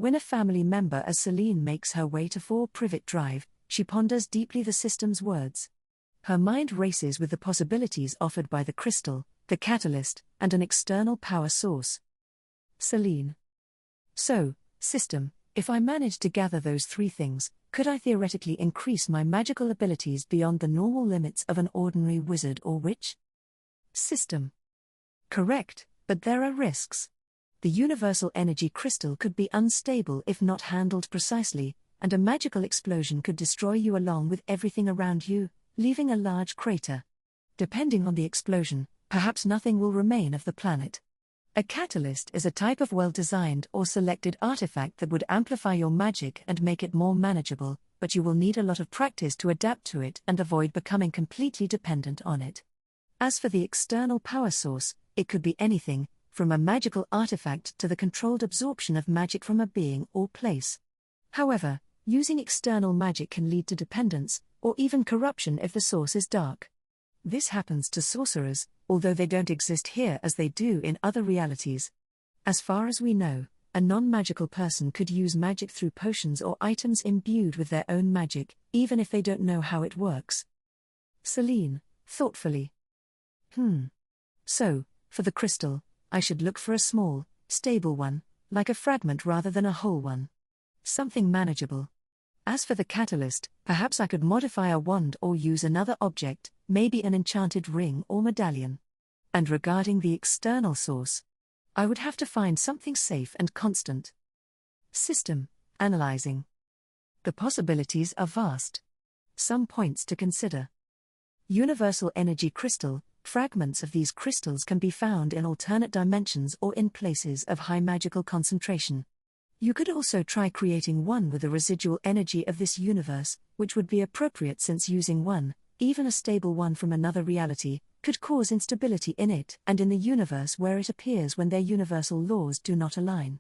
When a family member as Selene makes her way to 4 Privet Drive, she ponders deeply the system's words. Her mind races with the possibilities offered by the crystal, the catalyst, and an external power source. Selene. So, system, if I managed to gather those 3 things, could I theoretically increase my magical abilities beyond the normal limits of an ordinary wizard or witch? System. Correct, but there are risks. The universal energy crystal could be unstable if not handled precisely, and a magical explosion could destroy you along with everything around you, leaving a large crater. Depending on the explosion, perhaps nothing will remain of the planet. A catalyst is a type of well-designed or selected artifact that would amplify your magic and make it more manageable, but you will need a lot of practice to adapt to it and avoid becoming completely dependent on it. As for the external power source, it could be anything, from a magical artifact to the controlled absorption of magic from a being or place. However, using external magic can lead to dependence, or even corruption if the source is dark. This happens to sorcerers, although they don't exist here as they do in other realities. As far as we know, a non-magical person could use magic through potions or items imbued with their own magic, even if they don't know how it works. Selene, thoughtfully. So, for the crystal, I should look for a small, stable one, like a fragment rather than a whole one. Something manageable. As for the catalyst, perhaps I could modify a wand or use another object, maybe an enchanted ring or medallion. And regarding the external source, I would have to find something safe and constant. System, analyzing. The possibilities are vast. Some points to consider. Universal energy crystal. Fragments of these crystals can be found in alternate dimensions or in places of high magical concentration. You could also try creating one with the residual energy of this universe, which would be appropriate since using one, even a stable one from another reality, could cause instability in it and in the universe where it appears when their universal laws do not align.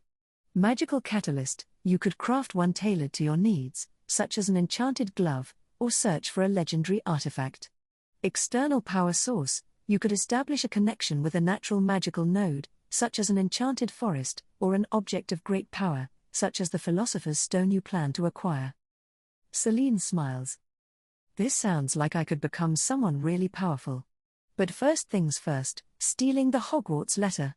Magical catalyst, you could craft one tailored to your needs, such as an enchanted glove, or search for a legendary artifact. External power source, you could establish a connection with a natural magical node, such as an enchanted forest, or an object of great power, such as the Philosopher's Stone you plan to acquire. Selene smiles. This sounds like I could become someone really powerful. But first things first, stealing the Hogwarts letter.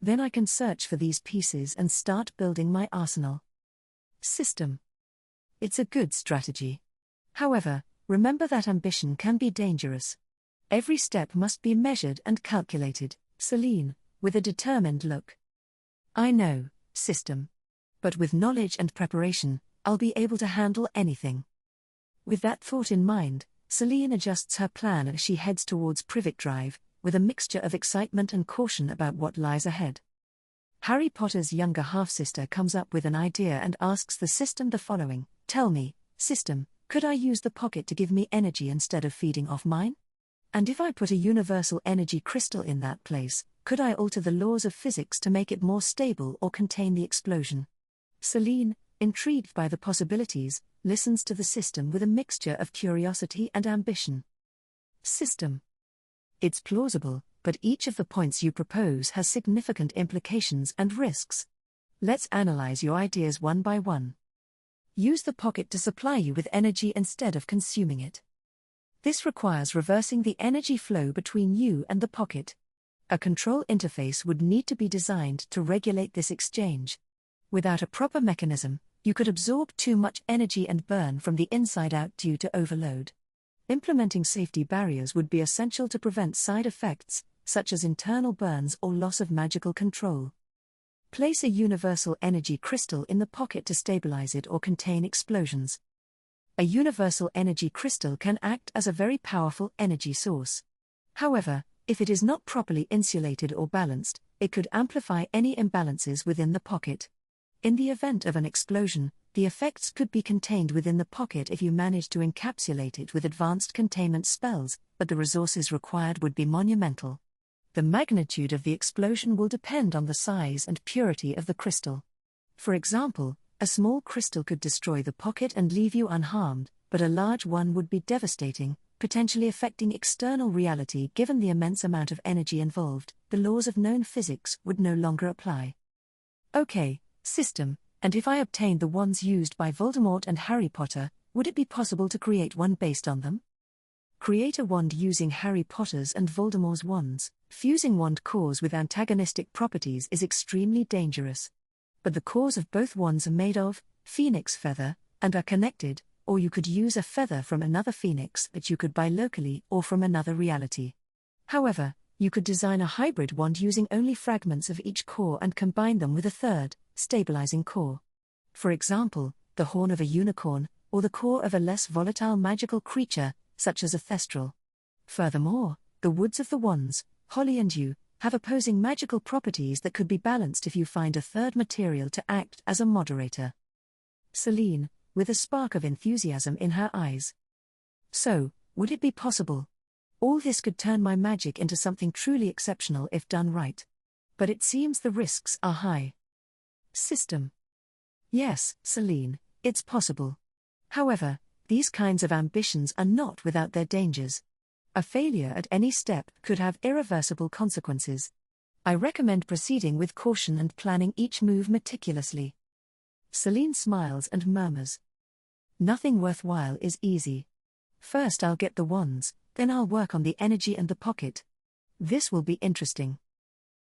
Then I can search for these pieces and start building my arsenal. System. It's a good strategy. However, remember that ambition can be dangerous. Every step must be measured and calculated, Selene, with a determined look. I know, system. But with knowledge and preparation, I'll be able to handle anything. With that thought in mind, Selene adjusts her plan as she heads towards Privet Drive, with a mixture of excitement and caution about what lies ahead. Harry Potter's younger half-sister comes up with an idea and asks the system the following: "Tell me, system, could I use the pocket to give me energy instead of feeding off mine? And if I put a universal energy crystal in that place, could I alter the laws of physics to make it more stable or contain the explosion?" Selene, intrigued by the possibilities, listens to the system with a mixture of curiosity and ambition. System. It's plausible, but each of the points you propose has significant implications and risks. Let's analyze your ideas one by one. Use the pocket to supply you with energy instead of consuming it. This requires reversing the energy flow between you and the pocket. A control interface would need to be designed to regulate this exchange. Without a proper mechanism, you could absorb too much energy and burn from the inside out due to overload. Implementing safety barriers would be essential to prevent side effects, such as internal burns or loss of magical control. Place a universal energy crystal in the pocket to stabilize it or contain explosions. A universal energy crystal can act as a very powerful energy source. However, if it is not properly insulated or balanced, it could amplify any imbalances within the pocket. In the event of an explosion, the effects could be contained within the pocket if you manage to encapsulate it with advanced containment spells, but the resources required would be monumental. The magnitude of the explosion will depend on the size and purity of the crystal. For example, a small crystal could destroy the pocket and leave you unharmed, but a large one would be devastating, potentially affecting external reality. Given the immense amount of energy involved, the laws of known physics would no longer apply. Okay, system, And if I obtained the wands used by Voldemort and Harry Potter, would it be possible to create one based on them? Create a wand using Harry Potter's and Voldemort's wands. Fusing wand cores with antagonistic properties is extremely dangerous. But the cores of both wands are made of phoenix feather and are connected, or you could use a feather from another phoenix that you could buy locally or from another reality. However, you could design a hybrid wand using only fragments of each core and combine them with a third, stabilizing core. For example, the horn of a unicorn, or the core of a less volatile magical creature, such as a thestral. Furthermore, the woods of the wands, holly and yew, have opposing magical properties that could be balanced if you find a third material to act as a moderator. Selene, with a spark of enthusiasm in her eyes. So, would it be possible? All this could turn my magic into something truly exceptional if done right. But it seems the risks are high. System. Yes, Selene, it's possible. However, these kinds of ambitions are not without their dangers. A failure at any step could have irreversible consequences. I recommend proceeding with caution and planning each move meticulously. Selene smiles and murmurs. Nothing worthwhile is easy. First I'll get the wands, then I'll work on the energy and the pocket. This will be interesting.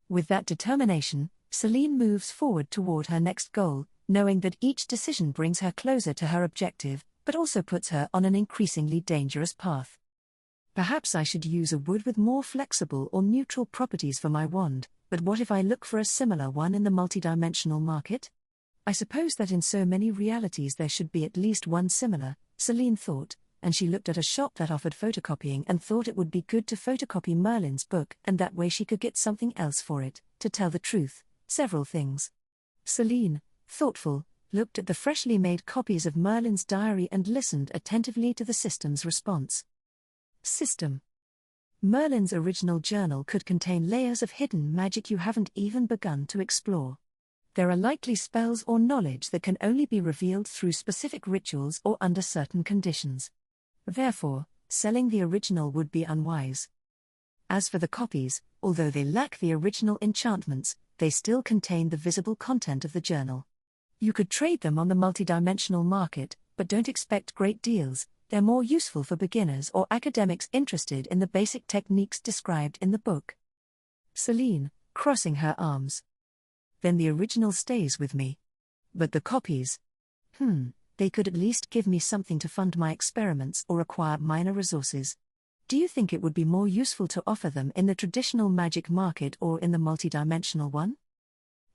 With that determination, Selene moves forward toward her next goal, knowing that each decision brings her closer to her objective, but also puts her on an increasingly dangerous path. Perhaps I should use a wood with more flexible or neutral properties for my wand, but what if I look for a similar one in the multidimensional market? I suppose that in so many realities there should be at least one similar, Selene thought, and she looked at a shop that offered photocopying and thought it would be good to photocopy Merlin's book, and that way she could get something else for it. To tell the truth, several things. Selene, thoughtful, looked at the freshly made copies of Merlin's diary and listened attentively to the system's response. System. Merlin's original journal could contain layers of hidden magic you haven't even begun to explore. There are likely spells or knowledge that can only be revealed through specific rituals or under certain conditions. Therefore, selling the original would be unwise. As for the copies, although they lack the original enchantments, they still contain the visible content of the journal. You could trade them on the multidimensional market, but don't expect great deals. They're more useful for beginners or academics interested in the basic techniques described in the book. Selene, crossing her arms. Then the original stays with me. But the copies? They could at least give me something to fund my experiments or acquire minor resources. Do you think it would be more useful to offer them in the traditional magic market or in the multidimensional one?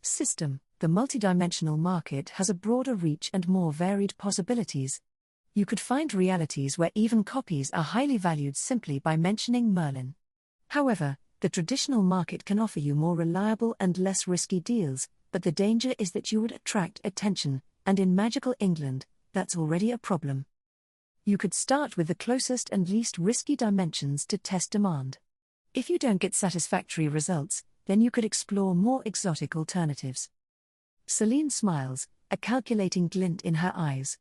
System. The multidimensional market has a broader reach and more varied possibilities. You could find realities where even copies are highly valued simply by mentioning Merlin. However, the traditional market can offer you more reliable and less risky deals, but the danger is that you would attract attention, and in magical England, that's already a problem. You could start with the closest and least risky dimensions to test demand. If you don't get satisfactory results, then you could explore more exotic alternatives. Selene smiles, a calculating glint in her eyes.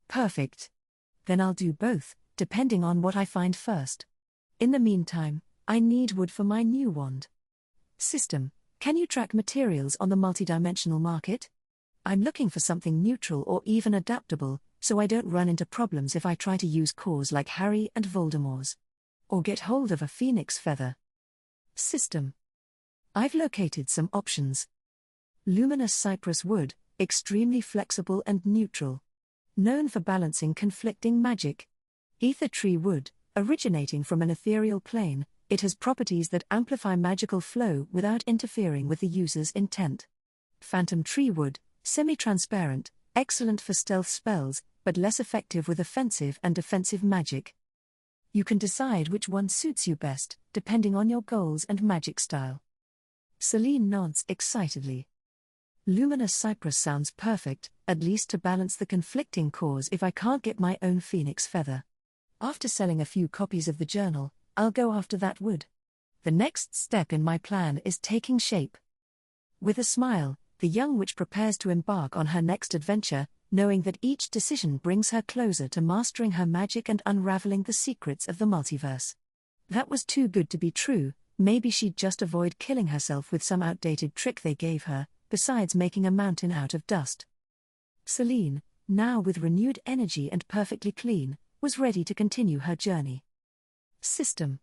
Perfect. Then I'll do both, depending on what I find first. In the meantime, I need wood for my new wand. System. Can you track materials on the multidimensional market? I'm looking for something neutral or even adaptable, so I don't run into problems if I try to use cores like Harry and Voldemort's. Or get hold of a phoenix feather. System. I've located some options. Luminous cypress wood, extremely flexible and neutral. Known for balancing conflicting magic. Ether tree wood, originating from an ethereal plane, it has properties that amplify magical flow without interfering with the user's intent. Phantom tree wood, semi-transparent, excellent for stealth spells, but less effective with offensive and defensive magic. You can decide which one suits you best, depending on your goals and magic style. Selene nods excitedly. Luminous cypress sounds perfect, at least to balance the conflicting cores if I can't get my own phoenix feather. After selling a few copies of the journal, I'll go after that wood. The next step in my plan is taking shape. With a smile, the young witch prepares to embark on her next adventure, knowing that each decision brings her closer to mastering her magic and unraveling the secrets of the multiverse. That was too good to be true. Maybe she'd just avoid killing herself with some outdated trick they gave her, besides making a mountain out of dust. Selene, now with renewed energy and perfectly clean, was ready to continue her journey. System.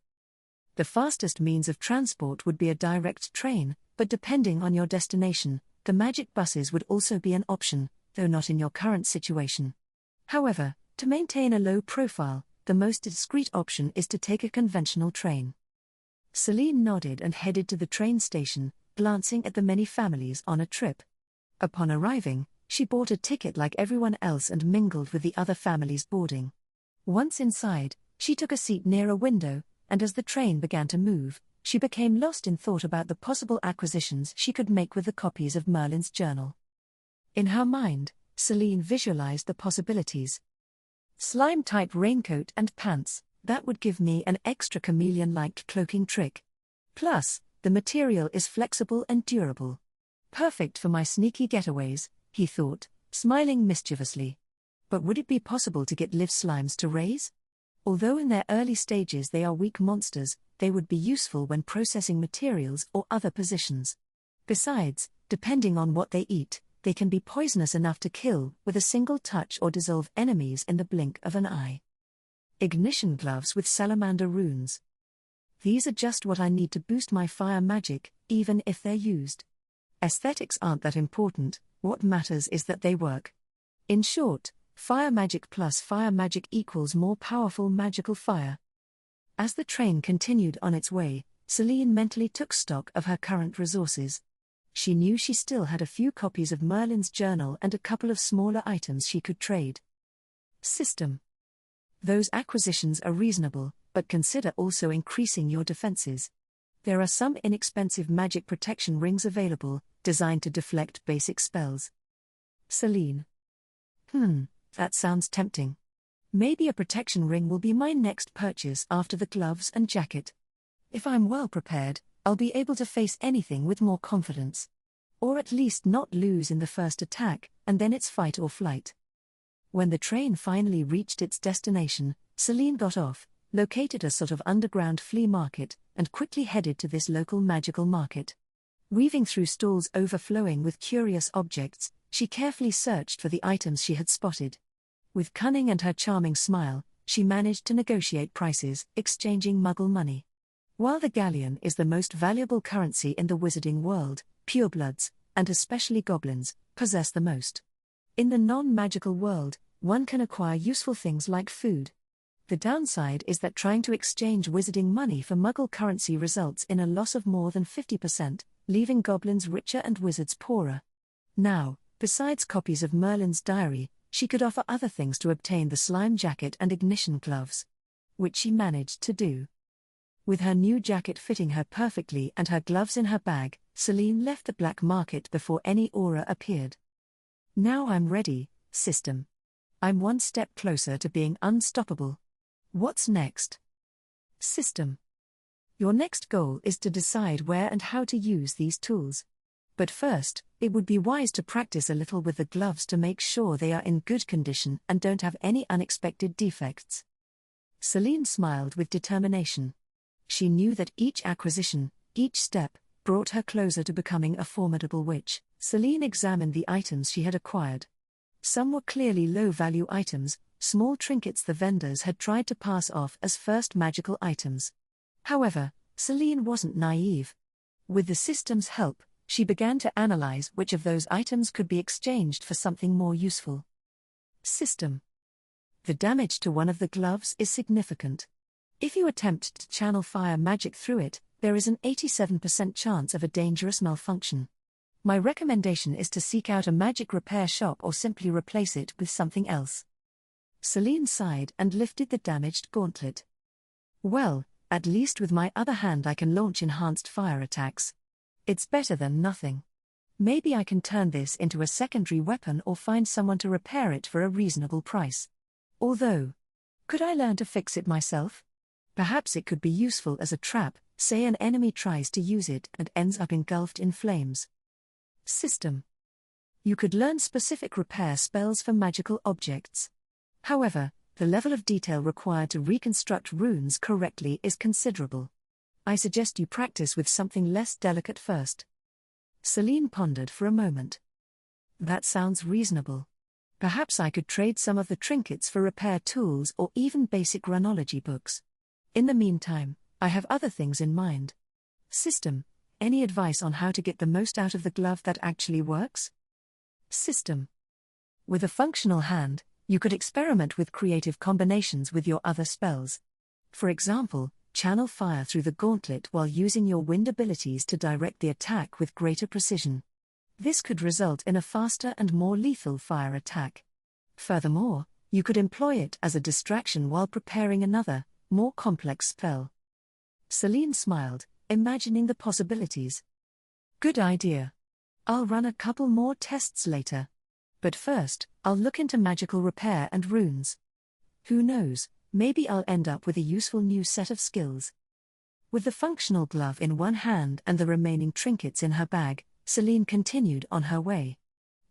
The fastest means of transport would be a direct train, but depending on your destination, the magic buses would also be an option, though not in your current situation. However, to maintain a low profile, the most discreet option is to take a conventional train. Selene nodded and headed to the train station, glancing at the many families on a trip. Upon arriving, she bought a ticket like everyone else and mingled with the other families boarding. Once inside, she took a seat near a window, and as the train began to move, she became lost in thought about the possible acquisitions she could make with the copies of Merlin's journal. In her mind, Selene visualized the possibilities. Slime-type raincoat and pants, that would give me an extra chameleon-like cloaking trick. Plus, the material is flexible and durable. Perfect for my sneaky getaways, he thought, smiling mischievously. But would it be possible to get live slimes to raise? Although in their early stages they are weak monsters, they would be useful when processing materials or other positions. Besides, depending on what they eat, they can be poisonous enough to kill with a single touch or dissolve enemies in the blink of an eye. Ignition gloves with salamander runes. These are just what I need to boost my fire magic, even if they're used. Aesthetics aren't that important, what matters is that they work. In short, fire magic plus fire magic equals more powerful magical fire. As the train continued on its way, Selene mentally took stock of her current resources. She knew she still had a few copies of Merlin's journal and a couple of smaller items she could trade. System. Those acquisitions are reasonable, but consider also increasing your defenses. There are some inexpensive magic protection rings available, designed to deflect basic spells. Selene. That sounds tempting. Maybe a protection ring will be my next purchase after the gloves and jacket. If I'm well prepared, I'll be able to face anything with more confidence. Or at least not lose in the first attack, and then it's fight or flight. When the train finally reached its destination, Selene got off, located a sort of underground flea market, and quickly headed to this local magical market. Weaving through stalls overflowing with curious objects, she carefully searched for the items she had spotted. With cunning and her charming smile, she managed to negotiate prices, exchanging Muggle money. While the galleon is the most valuable currency in the wizarding world, purebloods, and especially goblins, possess the most. In the non-magical world, one can acquire useful things like food. The downside is that trying to exchange wizarding money for Muggle currency results in a loss of more than 50%, leaving goblins richer and wizards poorer. Now, besides copies of Merlin's diary, she could offer other things to obtain the slime jacket and ignition gloves. Which she managed to do. With her new jacket fitting her perfectly and her gloves in her bag, Selene left the black market before any aura appeared. Now I'm ready, system. I'm one step closer to being unstoppable. What's next? System. Your next goal is to decide where and how to use these tools. But first, it would be wise to practice a little with the gloves to make sure they are in good condition and don't have any unexpected defects. Selene smiled with determination. She knew that each acquisition, each step, brought her closer to becoming a formidable witch. Selene examined the items she had acquired. Some were clearly low-value items, small trinkets the vendors had tried to pass off as first magical items. However, Selene wasn't naive. With the system's help, she began to analyze which of those items could be exchanged for something more useful. System. The damage to one of the gloves is significant. If you attempt to channel fire magic through it, there is an 87% chance of a dangerous malfunction. My recommendation is to seek out a magic repair shop or simply replace it with something else. Selene sighed and lifted the damaged gauntlet. Well, at least with my other hand I can launch enhanced fire attacks. It's better than nothing. Maybe I can turn this into a secondary weapon or find someone to repair it for a reasonable price. Although, could I learn to fix it myself? Perhaps it could be useful as a trap, say an enemy tries to use it and ends up engulfed in flames. System. You could learn specific repair spells for magical objects. However, the level of detail required to reconstruct runes correctly is considerable. I suggest you practice with something less delicate first. Selene pondered for a moment. That sounds reasonable. Perhaps I could trade some of the trinkets for repair tools or even basic runology books. In the meantime, I have other things in mind. System: any advice on how to get the most out of the glove that actually works? System: with a functional hand, you could experiment with creative combinations with your other spells. For example, channel fire through the gauntlet while using your wind abilities to direct the attack with greater precision. This could result in a faster and more lethal fire attack. Furthermore, you could employ it as a distraction while preparing another, more complex spell. Selene smiled, imagining the possibilities. Good idea. I'll run a couple more tests later. But first, I'll look into magical repair and runes. Who knows, maybe I'll end up with a useful new set of skills. With the functional glove in one hand and the remaining trinkets in her bag, Selene continued on her way.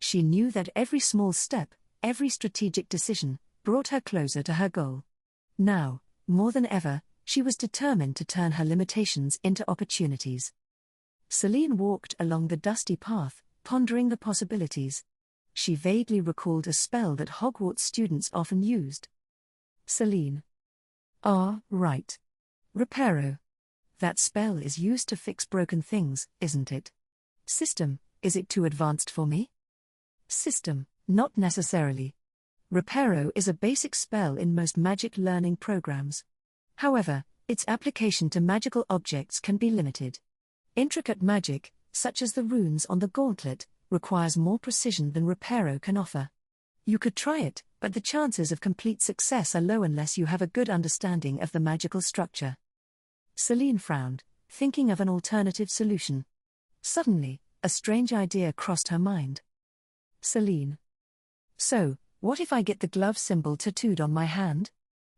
She knew that every small step, every strategic decision, brought her closer to her goal. Now, more than ever, she was determined to turn her limitations into opportunities. Selene walked along the dusty path, pondering the possibilities. She vaguely recalled a spell that Hogwarts students often used. Selene. Ah, right. Reparo. That spell is used to fix broken things, isn't it? System: is it too advanced for me? System: not necessarily. Reparo is a basic spell in most magic learning programs. However, its application to magical objects can be limited. Intricate magic, such as the runes on the gauntlet, requires more precision than Reparo can offer. You could try it, but the chances of complete success are low unless you have a good understanding of the magical structure. Selene frowned, thinking of an alternative solution. Suddenly, a strange idea crossed her mind. Selene. So, what if I get the glove symbol tattooed on my hand?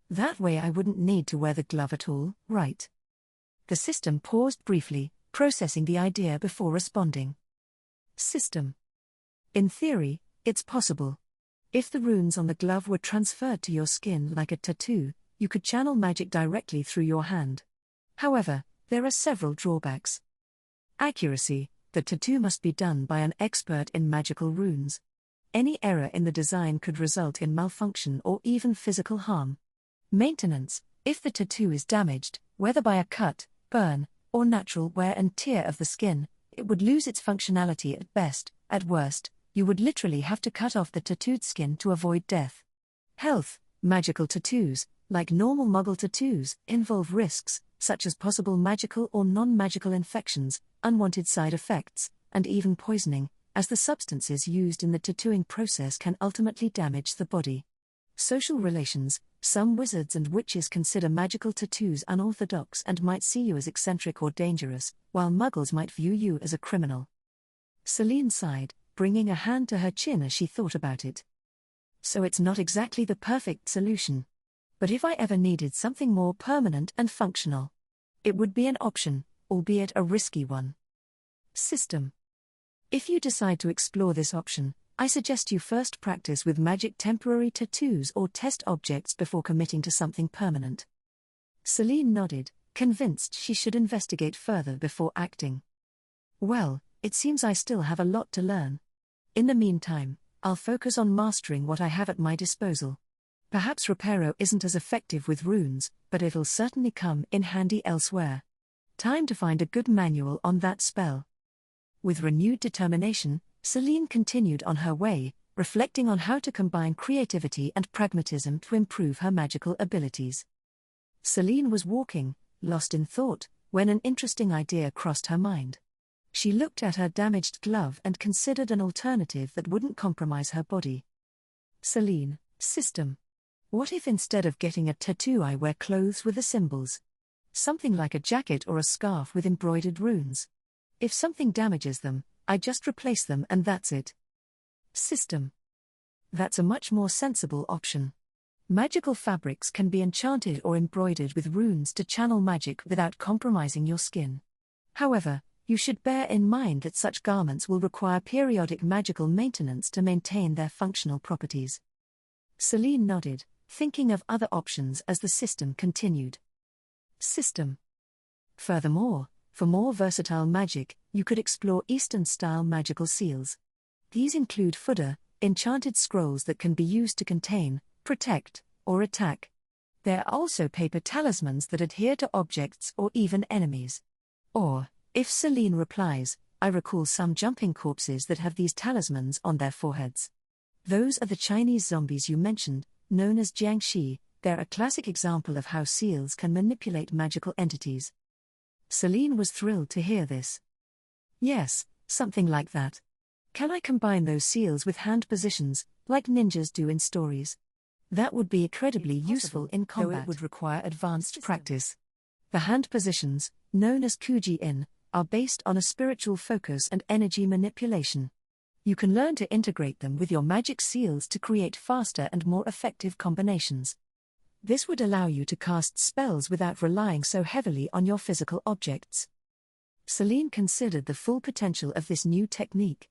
That way I wouldn't need to wear the glove at all, right? The system paused briefly, processing the idea before responding. System. In theory, it's possible. If the runes on the glove were transferred to your skin like a tattoo, you could channel magic directly through your hand. However, there are several drawbacks. Accuracy: the tattoo must be done by an expert in magical runes. Any error in the design could result in malfunction or even physical harm. Maintenance: if the tattoo is damaged, whether by a cut, burn, or natural wear and tear of the skin, it would lose its functionality at best. At worst, you would literally have to cut off the tattooed skin to avoid death. Health: magical tattoos, like normal Muggle tattoos, involve risks, such as possible magical or non-magical infections, unwanted side effects, and even poisoning, as the substances used in the tattooing process can ultimately damage the body. Social relations: some wizards and witches consider magical tattoos unorthodox and might see you as eccentric or dangerous, while Muggles might view you as a criminal. Selene sighed, bringing a hand to her chin as she thought about it. So it's not exactly the perfect solution. But if I ever needed something more permanent and functional, it would be an option, albeit a risky one. System. If you decide to explore this option, I suggest you first practice with magic temporary tattoos or test objects before committing to something permanent. Selene nodded, convinced she should investigate further before acting. Well, it seems I still have a lot to learn. In the meantime, I'll focus on mastering what I have at my disposal. Perhaps Reparo isn't as effective with runes, but it'll certainly come in handy elsewhere. Time to find a good manual on that spell. With renewed determination, Selene continued on her way, reflecting on how to combine creativity and pragmatism to improve her magical abilities. Selene was walking, lost in thought, when an interesting idea crossed her mind. She looked at her damaged glove and considered an alternative that wouldn't compromise her body. Selene. System. What if instead of getting a tattoo I wear clothes with the symbols? Something like a jacket or a scarf with embroidered runes. If something damages them, I just replace them and that's it. System. That's a much more sensible option. Magical fabrics can be enchanted or embroidered with runes to channel magic without compromising your skin. However, you should bear in mind that such garments will require periodic magical maintenance to maintain their functional properties. Selene nodded, thinking of other options as the system continued. System. Furthermore, for more versatile magic, you could explore Eastern-style magical seals. These include fudder, enchanted scrolls that can be used to contain, protect, or attack. There are also paper talismans that adhere to objects or even enemies. Or, if Selene replies, I recall some jumping corpses that have these talismans on their foreheads. Those are the Chinese zombies you mentioned, known as Jiangshi. They're a classic example of how seals can manipulate magical entities. Selene was thrilled to hear this. Yes, something like that. Can I combine those seals with hand positions, like ninjas do in stories? That would be incredibly useful in combat, though it would require advanced practice. The hand positions, known as kuji-in, are based on a spiritual focus and energy manipulation. You can learn to integrate them with your magic seals to create faster and more effective combinations. This would allow you to cast spells without relying so heavily on your physical objects. Selene considered the full potential of this new technique.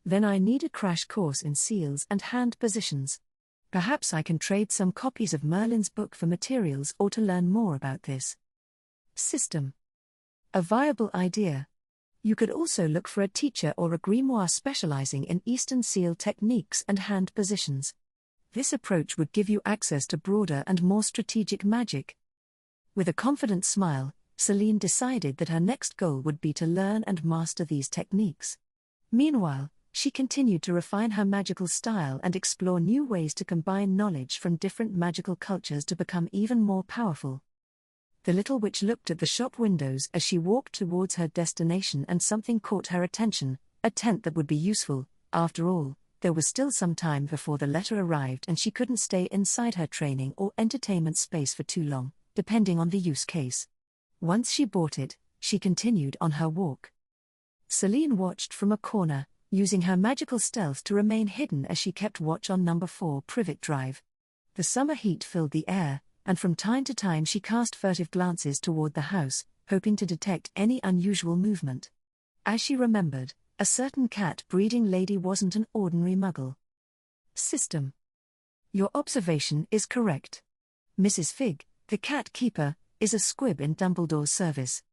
Then I need a crash course in seals and hand positions. Perhaps I can trade some copies of Merlin's book for materials or to learn more about this system. A viable idea. You could also look for a teacher or a grimoire specializing in Eastern seal techniques and hand positions. This approach would give you access to broader and more strategic magic. With a confident smile, Selene decided that her next goal would be to learn and master these techniques. Meanwhile, she continued to refine her magical style and explore new ways to combine knowledge from different magical cultures to become even more powerful. The little witch looked at the shop windows as she walked towards her destination, and something caught her attention, a tent that would be useful. After all, there was still some time before the letter arrived and she couldn't stay inside her training or entertainment space for too long, depending on the use case. Once she bought it, she continued on her walk. Selene watched from a corner, using her magical stealth to remain hidden as she kept watch on number 4 Privet Drive. The summer heat filled the air, and from time to time she cast furtive glances toward the house, hoping to detect any unusual movement. As she remembered, a certain cat-breeding lady wasn't an ordinary muggle. System. Your observation is correct. Mrs. Fig, the cat keeper, is a squib in Dumbledore's service.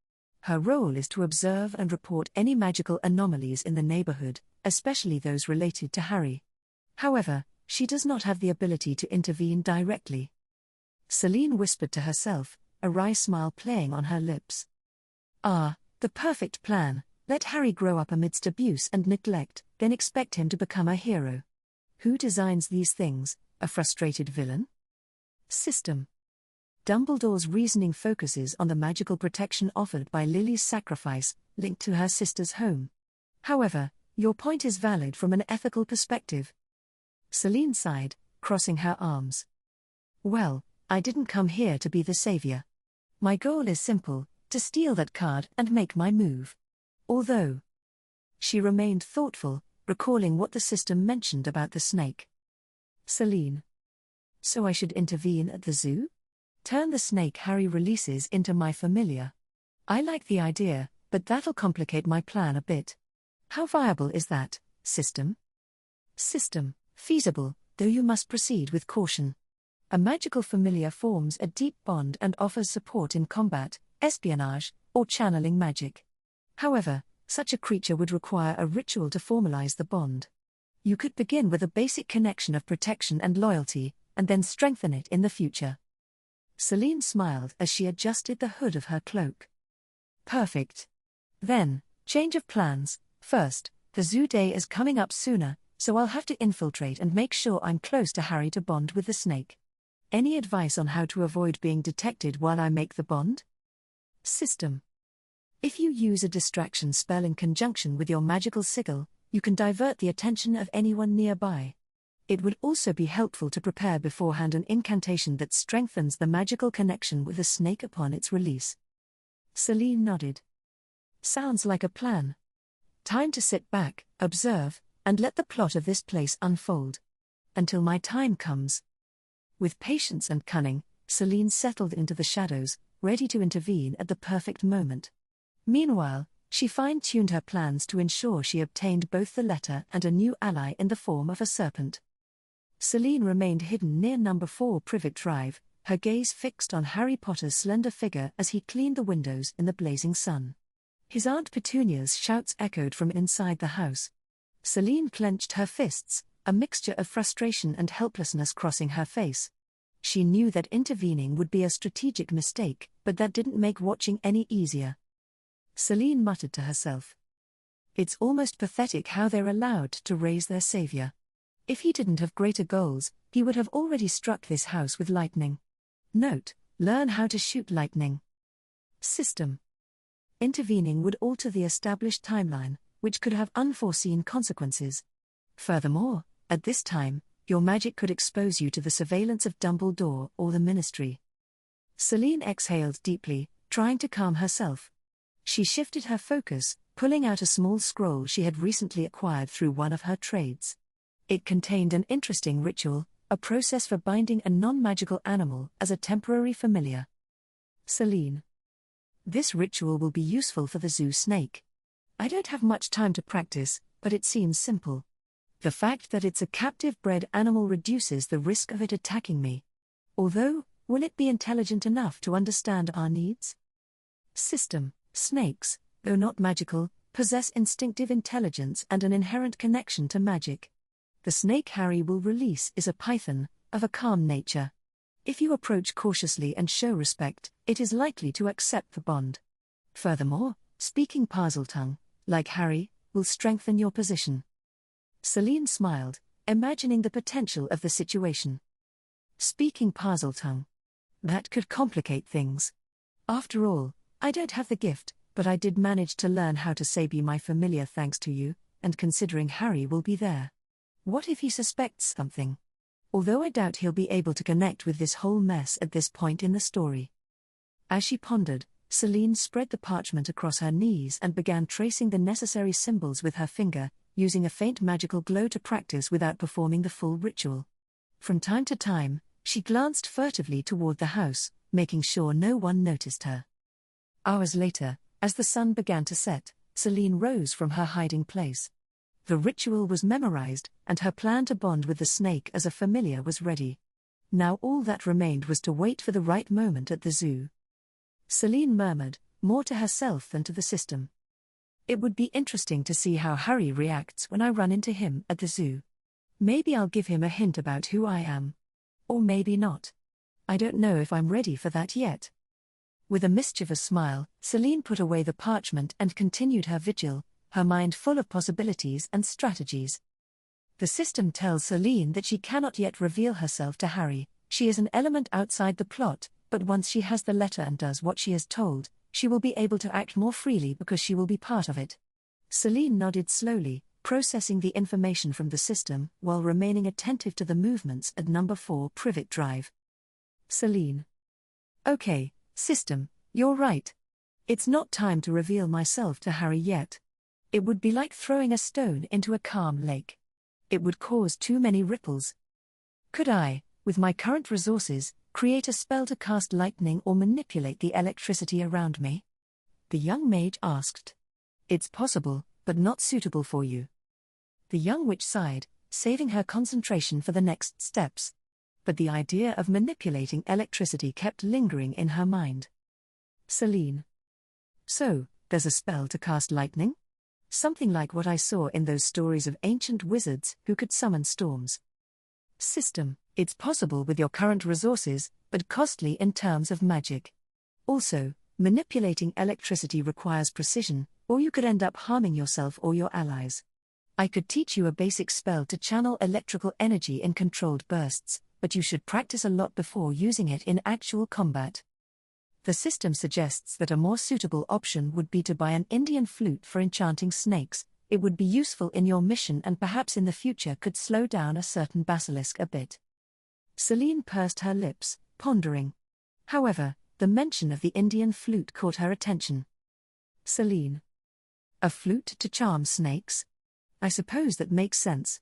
Her role is to observe and report any magical anomalies in the neighborhood, especially those related to Harry. However, she does not have the ability to intervene directly. Selene whispered to herself, a wry smile playing on her lips. Ah, the perfect plan. Let Harry grow up amidst abuse and neglect, then expect him to become a hero. Who designs these things? A frustrated villain? System. Dumbledore's reasoning focuses on the magical protection offered by Lily's sacrifice, linked to her sister's home. However, your point is valid from an ethical perspective. Selene sighed, crossing her arms. Well, I didn't come here to be the savior. My goal is simple, to steal that card and make my move. Although. She remained thoughtful, recalling what the system mentioned about the snake. Selene. So I should intervene at the zoo? Turn the snake Harry releases into my familiar. I like the idea, but that'll complicate my plan a bit. How viable is that, system? System. Feasible, though you must proceed with caution. A magical familiar forms a deep bond and offers support in combat, espionage, or channeling magic. However, such a creature would require a ritual to formalize the bond. You could begin with a basic connection of protection and loyalty, and then strengthen it in the future. Selene smiled as she adjusted the hood of her cloak. Perfect. Then, change of plans. First, the zoo day is coming up sooner, so I'll have to infiltrate and make sure I'm close to Harry to bond with the snake. Any advice on how to avoid being detected while I make the bond? System. If you use a distraction spell in conjunction with your magical sigil, you can divert the attention of anyone nearby. It would also be helpful to prepare beforehand an incantation that strengthens the magical connection with the snake upon its release. Selene nodded. Sounds like a plan. Time to sit back, observe, and let the plot of this place unfold. Until my time comes. With patience and cunning, Selene settled into the shadows, ready to intervene at the perfect moment. Meanwhile, she fine-tuned her plans to ensure she obtained both the letter and a new ally in the form of a serpent. Selene remained hidden near number 4 Privet Drive, her gaze fixed on Harry Potter's slender figure as he cleaned the windows in the blazing sun. His Aunt Petunia's shouts echoed from inside the house. Selene clenched her fists, a mixture of frustration and helplessness crossing her face. She knew that intervening would be a strategic mistake, but that didn't make watching any easier. Selene muttered to herself. It's almost pathetic how they're allowed to raise their savior. If he didn't have greater goals, he would have already struck this house with lightning. Note: learn how to shoot lightning. System. Intervening would alter the established timeline, which could have unforeseen consequences. Furthermore, at this time, your magic could expose you to the surveillance of Dumbledore or the Ministry. Selene exhaled deeply, trying to calm herself. She shifted her focus, pulling out a small scroll she had recently acquired through one of her trades. It contained an interesting ritual, a process for binding a non-magical animal as a temporary familiar. Selene. This ritual will be useful for the zoo snake. I don't have much time to practice, but it seems simple. The fact that it's a captive-bred animal reduces the risk of it attacking me. Although, will it be intelligent enough to understand our needs? System. Snakes, though not magical, possess instinctive intelligence and an inherent connection to magic. The snake Harry will release is a python, of a calm nature. If you approach cautiously and show respect, it is likely to accept the bond. Furthermore, speaking Parseltongue, like Harry, will strengthen your position. Selene smiled, imagining the potential of the situation. Speaking Parseltongue. That could complicate things. After all, I don't have the gift, but I did manage to learn how to say be my familiar thanks to you, and considering Harry will be there. What if he suspects something? Although I doubt he'll be able to connect with this whole mess at this point in the story. As she pondered, Selene spread the parchment across her knees and began tracing the necessary symbols with her finger, using a faint magical glow to practice without performing the full ritual. From time to time, she glanced furtively toward the house, making sure no one noticed her. Hours later, as the sun began to set, Selene rose from her hiding place. The ritual was memorized, and her plan to bond with the snake as a familiar was ready. Now all that remained was to wait for the right moment at the zoo. Selene murmured, more to herself than to the system. It would be interesting to see how Harry reacts when I run into him at the zoo. Maybe I'll give him a hint about who I am. Or maybe not. I don't know if I'm ready for that yet. With a mischievous smile, Selene put away the parchment and continued her vigil, her mind full of possibilities and strategies. The system tells Selene that she cannot yet reveal herself to Harry. She is an element outside the plot, but once she has the letter and does what she is told, she will be able to act more freely because she will be part of it. Selene nodded slowly, processing the information from the system while remaining attentive to the movements at number 4 Privet Drive. Selene. Okay, system, you're right. It's not time to reveal myself to Harry yet. It would be like throwing a stone into a calm lake. It would cause too many ripples. Could I, with my current resources, create a spell to cast lightning or manipulate the electricity around me? The young mage asked. It's possible, but not suitable for you. The young witch sighed, saving her concentration for the next steps. But the idea of manipulating electricity kept lingering in her mind. Selene. So, there's a spell to cast lightning? Something like what I saw in those stories of ancient wizards who could summon storms. System. It's possible with your current resources, but costly in terms of magic. Also, manipulating electricity requires precision, or you could end up harming yourself or your allies. I could teach you a basic spell to channel electrical energy in controlled bursts, but you should practice a lot before using it in actual combat. The system suggests that a more suitable option would be to buy an Indian flute for enchanting snakes. It would be useful in your mission and perhaps in the future could slow down a certain basilisk a bit. Selene pursed her lips, pondering. However, the mention of the Indian flute caught her attention. Selene. A flute to charm snakes? I suppose that makes sense.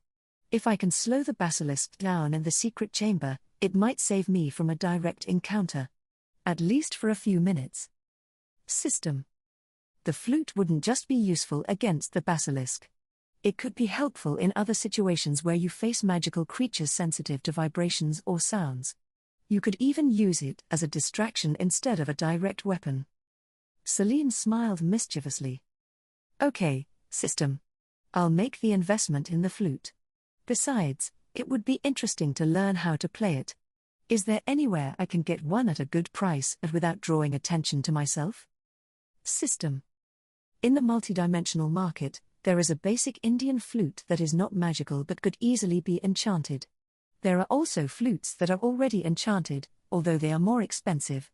If I can slow the basilisk down in the secret chamber, it might save me from a direct encounter. At least for a few minutes. System. The flute wouldn't just be useful against the basilisk. It could be helpful in other situations where you face magical creatures sensitive to vibrations or sounds. You could even use it as a distraction instead of a direct weapon. Selene smiled mischievously. Okay, system. I'll make the investment in the flute. Besides, it would be interesting to learn how to play it. Is there anywhere I can get one at a good price and without drawing attention to myself? System. In the multidimensional market, there is a basic Indian flute that is not magical but could easily be enchanted. There are also flutes that are already enchanted, although they are more expensive.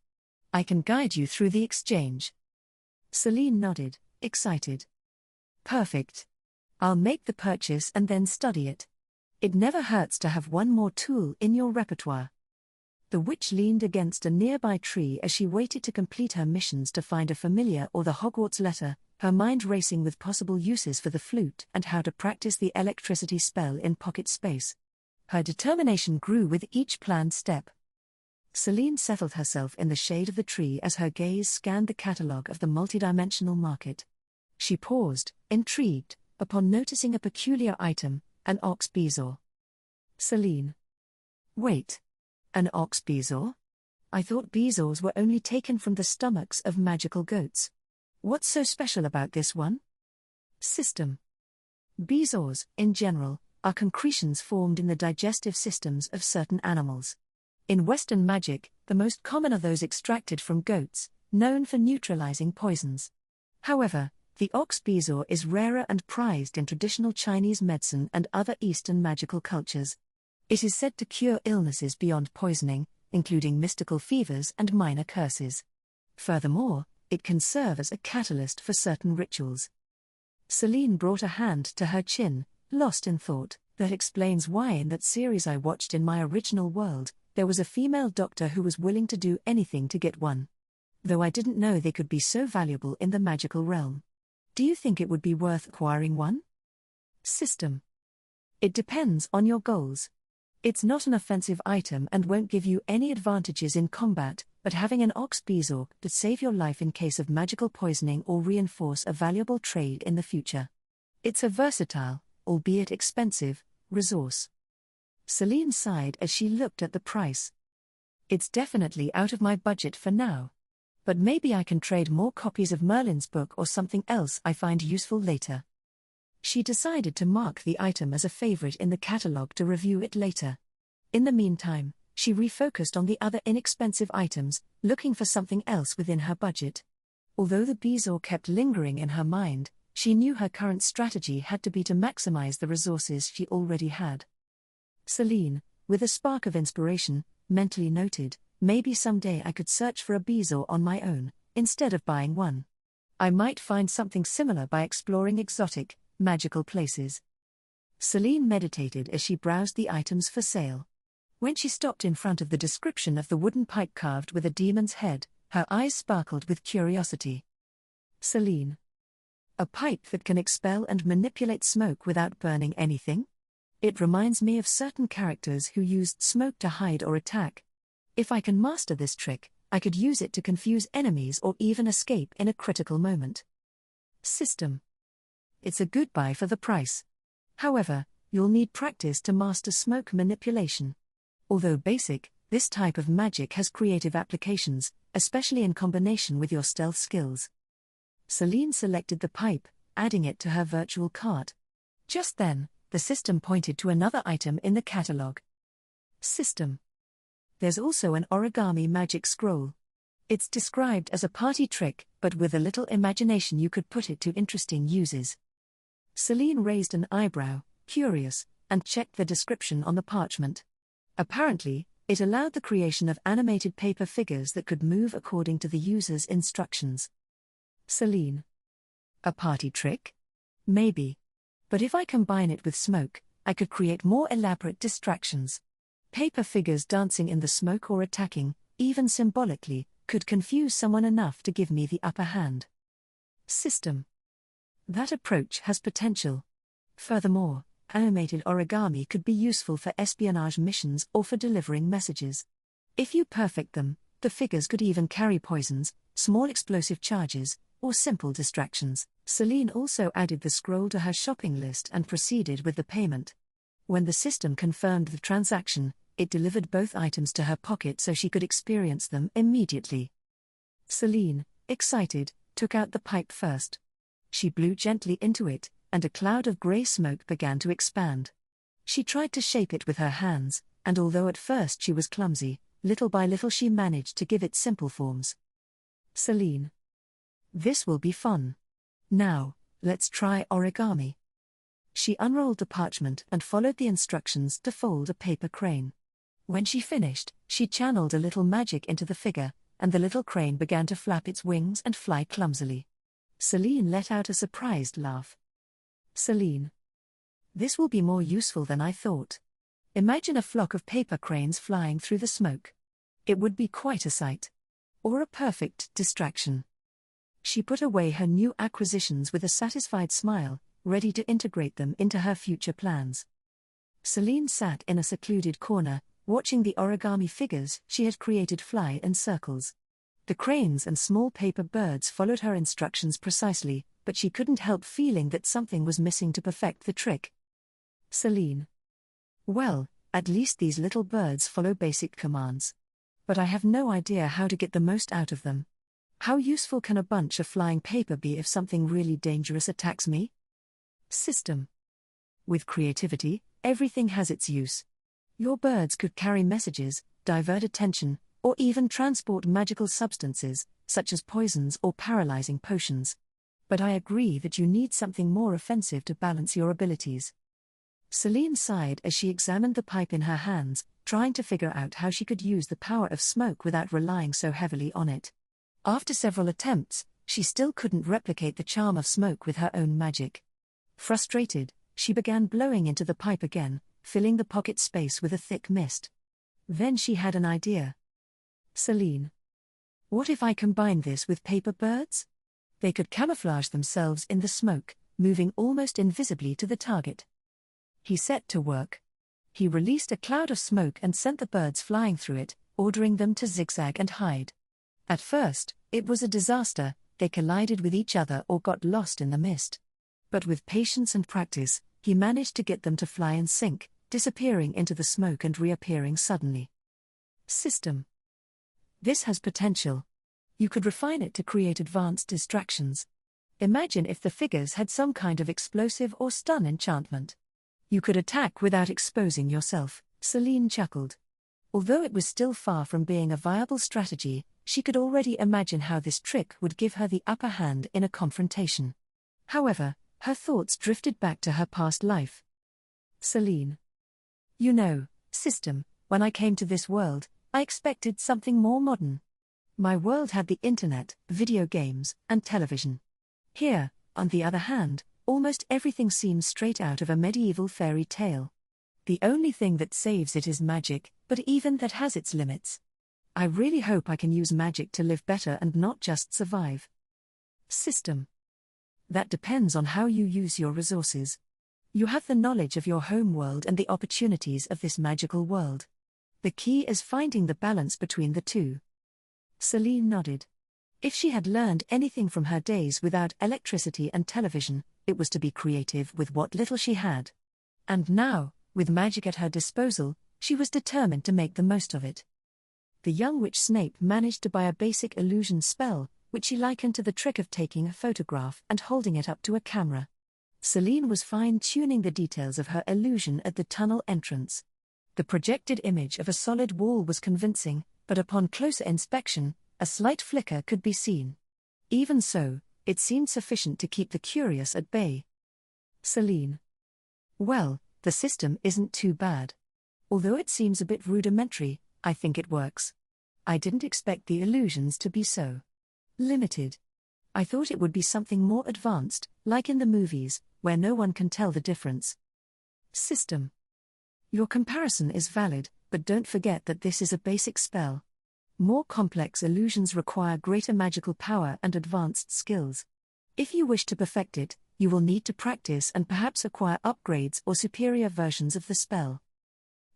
I can guide you through the exchange. Selene nodded, excited. Perfect. I'll make the purchase and then study it. It never hurts to have one more tool in your repertoire. The witch leaned against a nearby tree as she waited to complete her missions to find a familiar or the Hogwarts letter, her mind racing with possible uses for the flute and how to practice the electricity spell in pocket space. Her determination grew with each planned step. Selene settled herself in the shade of the tree as her gaze scanned the catalogue of the multidimensional market. She paused, intrigued, upon noticing a peculiar item, an ox bezoar. Selene. Wait. An ox bezoar? I thought bezoars were only taken from the stomachs of magical goats. What's so special about this one? System. Bezoars, in general, are concretions formed in the digestive systems of certain animals. In Western magic, the most common are those extracted from goats, known for neutralizing poisons. However, the ox bezoar is rarer and prized in traditional Chinese medicine and other Eastern magical cultures. It is said to cure illnesses beyond poisoning, including mystical fevers and minor curses. Furthermore, it can serve as a catalyst for certain rituals. Selene brought a hand to her chin, lost in thought. That explains why in that series I watched in my original world, there was a female doctor who was willing to do anything to get one. Though I didn't know they could be so valuable in the magical realm. Do you think it would be worth acquiring one? System. It depends on your goals. It's not an offensive item and won't give you any advantages in combat, but having an ox bezoar could save your life in case of magical poisoning or reinforce a valuable trade in the future. It's a versatile, albeit expensive, resource. Selene sighed as she looked at the price. It's definitely out of my budget for now. But maybe I can trade more copies of Merlin's book or something else I find useful later. She decided to mark the item as a favorite in the catalogue to review it later. In the meantime, she refocused on the other inexpensive items, looking for something else within her budget. Although the bezoar kept lingering in her mind, she knew her current strategy had to be to maximize the resources she already had. Selene, with a spark of inspiration, mentally noted, maybe someday I could search for a bezoar on my own, instead of buying one. I might find something similar by exploring exotic, magical places. Selene meditated as she browsed the items for sale. When she stopped in front of the description of the wooden pipe carved with a demon's head, her eyes sparkled with curiosity. Selene. A pipe that can expel and manipulate smoke without burning anything? It reminds me of certain characters who used smoke to hide or attack. If I can master this trick, I could use it to confuse enemies or even escape in a critical moment. System. It's a good buy for the price. However, you'll need practice to master smoke manipulation. Although basic, this type of magic has creative applications, especially in combination with your stealth skills. Selene selected the pipe, adding it to her virtual cart. Just then, the system pointed to another item in the catalogue. System. There's also an origami magic scroll. It's described as a party trick, but with a little imagination you could put it to interesting uses. Selene raised an eyebrow, curious, and checked the description on the parchment. Apparently, it allowed the creation of animated paper figures that could move according to the user's instructions. Selene. A party trick? Maybe. But if I combine it with smoke, I could create more elaborate distractions. Paper figures dancing in the smoke or attacking, even symbolically, could confuse someone enough to give me the upper hand. System. That approach has potential. Furthermore, animated origami could be useful for espionage missions or for delivering messages. If you perfect them, the figures could even carry poisons, small explosive charges, or simple distractions. Selene also added the scroll to her shopping list and proceeded with the payment. When the system confirmed the transaction, it delivered both items to her pocket so she could experience them immediately. Selene, excited, took out the pipe first. She blew gently into it, and a cloud of grey smoke began to expand. She tried to shape it with her hands, and although at first she was clumsy, little by little she managed to give it simple forms. Selene. This will be fun. Now, let's try origami. She unrolled the parchment and followed the instructions to fold a paper crane. When she finished, she channeled a little magic into the figure, and the little crane began to flap its wings and fly clumsily. Selene let out a surprised laugh. Selene. This will be more useful than I thought. Imagine a flock of paper cranes flying through the smoke. It would be quite a sight. Or a perfect distraction. She put away her new acquisitions with a satisfied smile, ready to integrate them into her future plans. Selene sat in a secluded corner, watching the origami figures she had created fly in circles. The cranes and small paper birds followed her instructions precisely, but she couldn't help feeling that something was missing to perfect the trick. Selene. Well, at least these little birds follow basic commands. But I have no idea how to get the most out of them. How useful can a bunch of flying paper be if something really dangerous attacks me? System. With creativity, everything has its use. Your birds could carry messages, divert attention, or even transport magical substances, such as poisons or paralyzing potions. But I agree that you need something more offensive to balance your abilities. Selene sighed as she examined the pipe in her hands, trying to figure out how she could use the power of smoke without relying so heavily on it. After several attempts, she still couldn't replicate the charm of smoke with her own magic. Frustrated, she began blowing into the pipe again, filling the pocket space with a thick mist. Then she had an idea. Selene. What if I combine this with paper birds? They could camouflage themselves in the smoke, moving almost invisibly to the target. He set to work. He released a cloud of smoke and sent the birds flying through it, ordering them to zigzag and hide. At first, it was a disaster. They collided with each other or got lost in the mist. But with patience and practice, he managed to get them to fly in sync, disappearing into the smoke and reappearing suddenly. System. This has potential. You could refine it to create advanced distractions. Imagine if the figures had some kind of explosive or stun enchantment. You could attack without exposing yourself, Selene chuckled. Although it was still far from being a viable strategy, she could already imagine how this trick would give her the upper hand in a confrontation. However, her thoughts drifted back to her past life. Selene. You know, system, when I came to this world, I expected something more modern. My world had the internet, video games, and television. Here, on the other hand, almost everything seems straight out of a medieval fairy tale. The only thing that saves it is magic, but even that has its limits. I really hope I can use magic to live better and not just survive. System. That depends on how you use your resources. You have the knowledge of your home world and the opportunities of this magical world. The key is finding the balance between the two. Selene nodded. If she had learned anything from her days without electricity and television, it was to be creative with what little she had. And now, with magic at her disposal, she was determined to make the most of it. The young witch Snape managed to buy a basic illusion spell, which she likened to the trick of taking a photograph and holding it up to a camera. Selene was fine-tuning the details of her illusion at the tunnel entrance. The projected image of a solid wall was convincing, but upon closer inspection, a slight flicker could be seen. Even so, it seemed sufficient to keep the curious at bay. Selene. Well, the system isn't too bad. Although it seems a bit rudimentary, I think it works. I didn't expect the illusions to be so limited. I thought it would be something more advanced, like in the movies, where no one can tell the difference. System. Your comparison is valid, but don't forget that this is a basic spell. More complex illusions require greater magical power and advanced skills. If you wish to perfect it, you will need to practice and perhaps acquire upgrades or superior versions of the spell.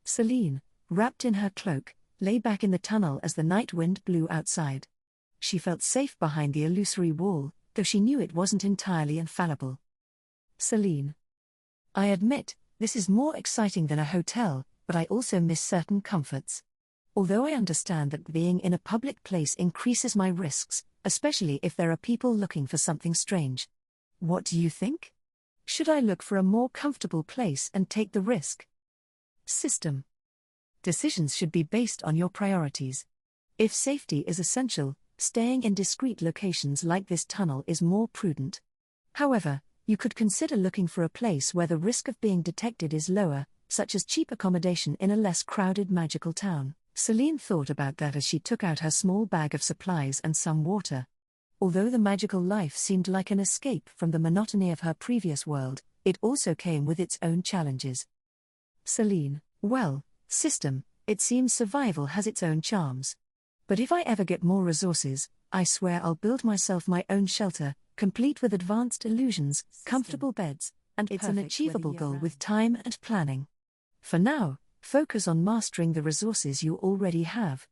Selene, wrapped in her cloak, lay back in the tunnel as the night wind blew outside. She felt safe behind the illusory wall, though she knew it wasn't entirely infallible. Selene. I admit, this is more exciting than a hotel, but I also miss certain comforts. Although I understand that being in a public place increases my risks, especially if there are people looking for something strange. What do you think? Should I look for a more comfortable place and take the risk? System. Decisions should be based on your priorities. If safety is essential, staying in discreet locations like this tunnel is more prudent. However, you could consider looking for a place where the risk of being detected is lower, such as cheap accommodation in a less crowded magical town. Selene thought about that as she took out her small bag of supplies and some water. Although the magical life seemed like an escape from the monotony of her previous world, it also came with its own challenges. Selene, well, system, it seems survival has its own charms. But if I ever get more resources, I swear I'll build myself my own shelter, complete with advanced illusions, comfortable beds, and it's an achievable goal with time and planning. For now, focus on mastering the resources you already have.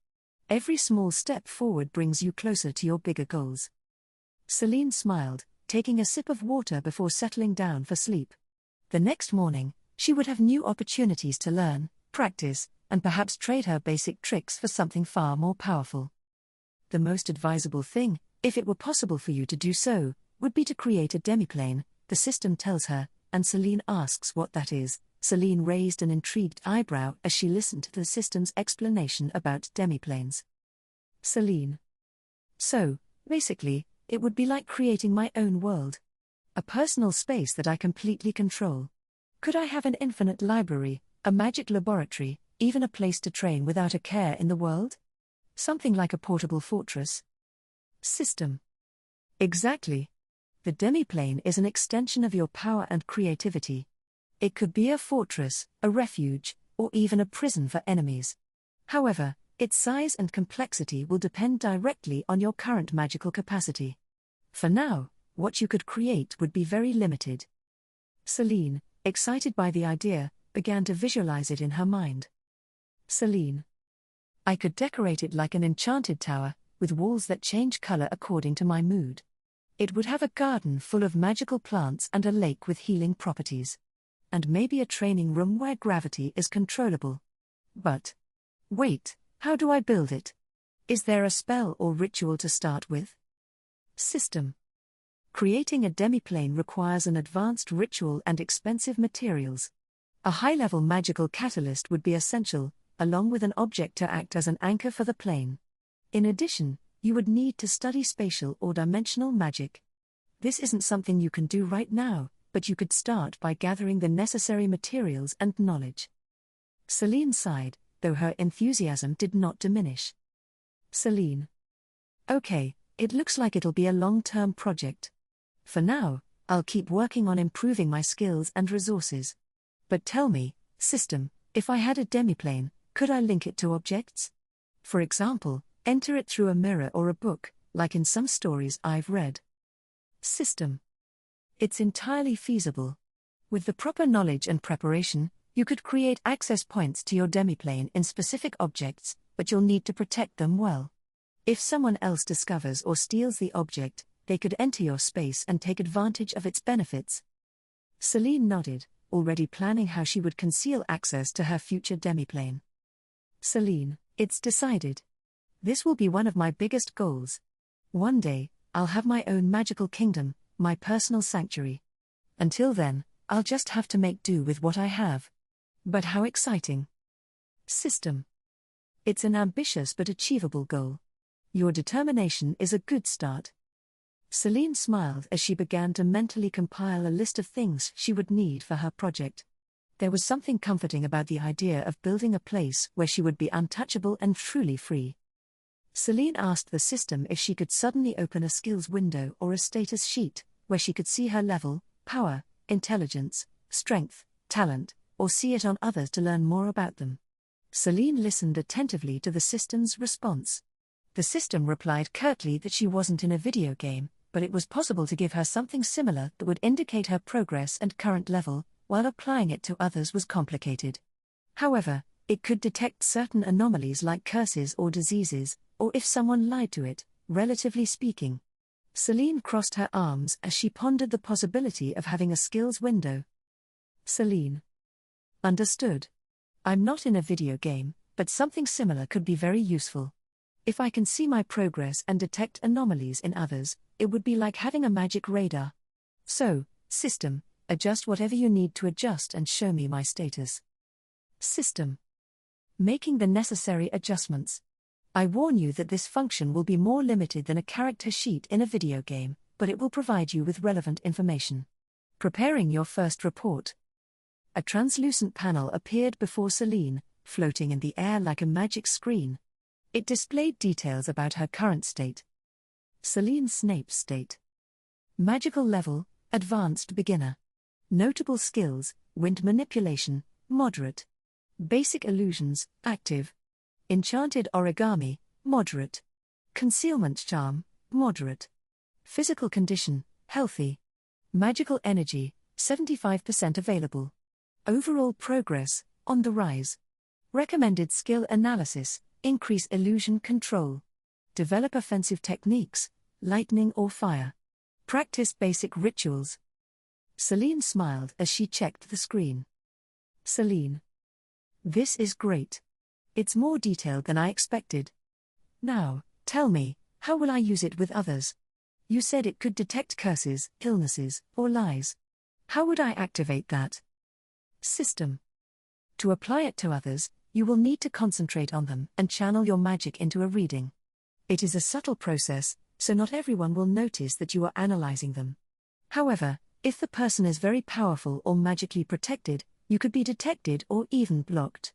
Every small step forward brings you closer to your bigger goals. Selene smiled, taking a sip of water before settling down for sleep. The next morning, she would have new opportunities to learn, practice, and perhaps trade her basic tricks for something far more powerful. The most advisable thing, if it were possible for you to do so, would be to create a demiplane, the system tells her, and Selene asks what that is. Selene raised an intrigued eyebrow as she listened to the system's explanation about demiplanes. Selene. So, basically, it would be like creating my own world. A personal space that I completely control. Could I have an infinite library, a magic laboratory, even a place to train without a care in the world? Something like a portable fortress. System. Exactly. The demiplane is an extension of your power and creativity. It could be a fortress, a refuge, or even a prison for enemies. However, its size and complexity will depend directly on your current magical capacity. For now, what you could create would be very limited. Selene, excited by the idea, began to visualize it in her mind. Selene. I could decorate it like an enchanted tower, with walls that change color according to my mood. It would have a garden full of magical plants and a lake with healing properties. And maybe a training room where gravity is controllable. But wait, how do I build it? Is there a spell or ritual to start with? System. Creating a demiplane requires an advanced ritual and expensive materials. A high-level magical catalyst would be essential, along with an object to act as an anchor for the plane. In addition, you would need to study spatial or dimensional magic. This isn't something you can do right now, but you could start by gathering the necessary materials and knowledge. Selene sighed, though her enthusiasm did not diminish. Selene. Okay, it looks like it'll be a long-term project. For now, I'll keep working on improving my skills and resources. But tell me, system, if I had a demiplane, could I link it to objects? For example, enter it through a mirror or a book, like in some stories I've read. System. It's entirely feasible. With the proper knowledge and preparation, you could create access points to your demiplane in specific objects, but you'll need to protect them well. If someone else discovers or steals the object, they could enter your space and take advantage of its benefits. Selene nodded, already planning how she would conceal access to her future demiplane. Selene, it's decided. This will be one of my biggest goals. One day, I'll have my own magical kingdom, my personal sanctuary. Until then, I'll just have to make do with what I have. But how exciting. System. It's an ambitious but achievable goal. Your determination is a good start. Selene smiled as she began to mentally compile a list of things she would need for her project. There was something comforting about the idea of building a place where she would be untouchable and truly free. Selene asked the system if she could suddenly open a skills window or a status sheet, where she could see her level, power, intelligence, strength, talent, or see it on others to learn more about them. Selene listened attentively to the system's response. The system replied curtly that she wasn't in a video game, but it was possible to give her something similar that would indicate her progress and current level, while applying it to others was complicated. However, it could detect certain anomalies like curses or diseases, or if someone lied to it, relatively speaking. Selene crossed her arms as she pondered the possibility of having a skills window. Selene. Understood. I'm not in a video game, but something similar could be very useful. If I can see my progress and detect anomalies in others, it would be like having a magic radar. So, system, adjust whatever you need to adjust and show me my status. System. Making the necessary adjustments. I warn you that this function will be more limited than a character sheet in a video game, but it will provide you with relevant information. Preparing your first report. A translucent panel appeared before Selene, floating in the air like a magic screen. It displayed details about her current state. Selene Snape's state. Magical level, advanced beginner. Notable skills, wind manipulation, moderate. Basic illusions, active. Enchanted origami, moderate. Concealment charm, moderate. Physical condition, healthy. Magical energy, 75% available. Overall progress, on the rise. Recommended skill analysis, increase illusion control. Develop offensive techniques, lightning or fire. Practice basic rituals. Selene smiled as she checked the screen. Selene. This is great. It's more detailed than I expected. Now, tell me, how will I use it with others? You said it could detect curses, illnesses, or lies. How would I activate that? System. To apply it to others, you will need to concentrate on them and channel your magic into a reading. It is a subtle process, so not everyone will notice that you are analyzing them. However, if the person is very powerful or magically protected, you could be detected or even blocked.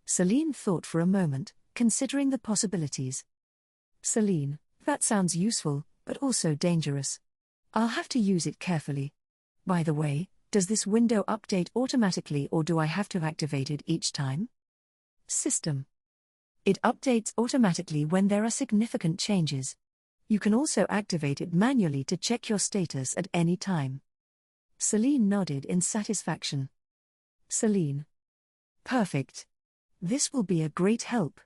Selene thought for a moment, considering the possibilities. Selene, that sounds useful, but also dangerous. I'll have to use it carefully. By the way, does this window update automatically or do I have to activate it each time? System. It updates automatically when there are significant changes. You can also activate it manually to check your status at any time. Selene nodded in satisfaction. Selene. Perfect. This will be a great help.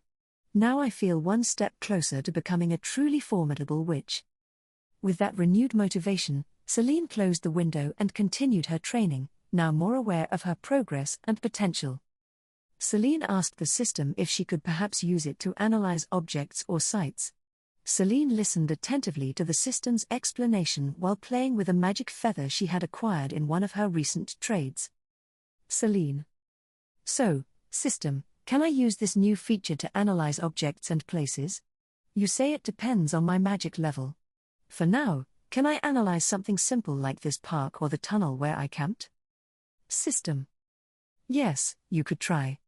Now I feel one step closer to becoming a truly formidable witch. With that renewed motivation, Selene closed the window and continued her training, now more aware of her progress and potential. Selene asked the system if she could perhaps use it to analyze objects or sights. Selene listened attentively to the system's explanation while playing with a magic feather she had acquired in one of her recent trades. Selene. So, system, can I use this new feature to analyze objects and places? You say it depends on my magic level. For now, can I analyze something simple like this park or the tunnel where I camped? System. Yes, you could try.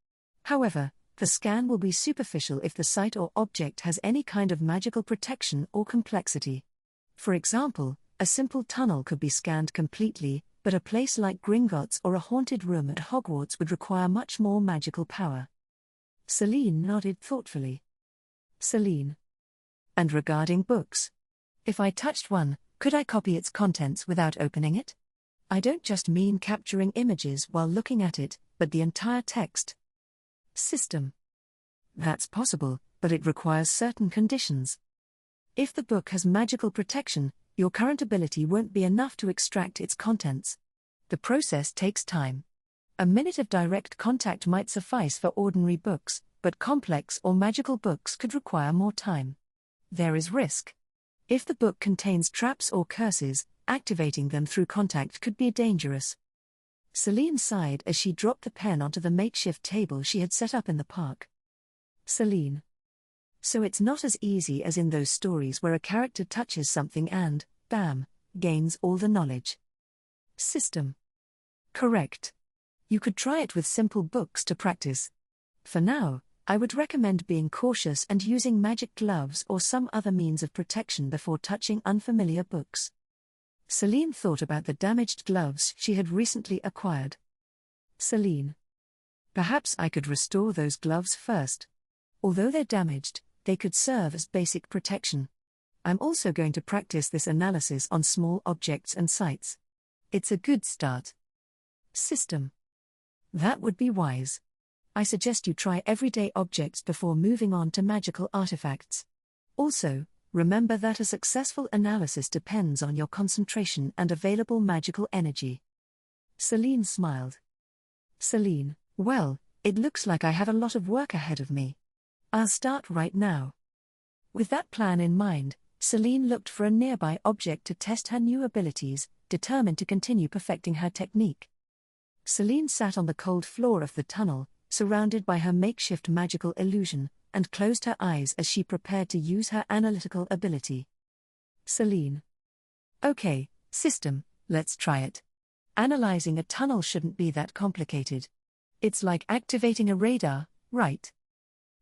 However, the scan will be superficial if the site or object has any kind of magical protection or complexity. For example, a simple tunnel could be scanned completely, but a place like Gringotts or a haunted room at Hogwarts would require much more magical power. Selene nodded thoughtfully. Selene. And regarding books? If I touched one, could I copy its contents without opening it? I don't just mean capturing images while looking at it, but the entire text. System. That's possible, but it requires certain conditions. If the book has magical protection, your current ability won't be enough to extract its contents. The process takes time. A minute of direct contact might suffice for ordinary books, but complex or magical books could require more time. There is risk. If the book contains traps or curses, activating them through contact could be dangerous. Selene sighed as she dropped the pen onto the makeshift table she had set up in the park. Selene. So it's not as easy as in those stories where a character touches something and, bam, gains all the knowledge. System. Correct. You could try it with simple books to practice. For now, I would recommend being cautious and using magic gloves or some other means of protection before touching unfamiliar books. Selene thought about the damaged gloves she had recently acquired. Selene. Perhaps I could restore those gloves first. Although they're damaged, they could serve as basic protection. I'm also going to practice this analysis on small objects and sights. It's a good start. System. That would be wise. I suggest you try everyday objects before moving on to magical artifacts. Also, remember that a successful analysis depends on your concentration and available magical energy. Selene smiled. Selene, well, it looks like I have a lot of work ahead of me. I'll start right now. With that plan in mind, Selene looked for a nearby object to test her new abilities, determined to continue perfecting her technique. Selene sat on the cold floor of the tunnel, surrounded by her makeshift magical illusion, and closed her eyes as she prepared to use her analytical ability. Selene. Okay, system, let's try it. Analyzing a tunnel shouldn't be that complicated. It's like activating a radar, right?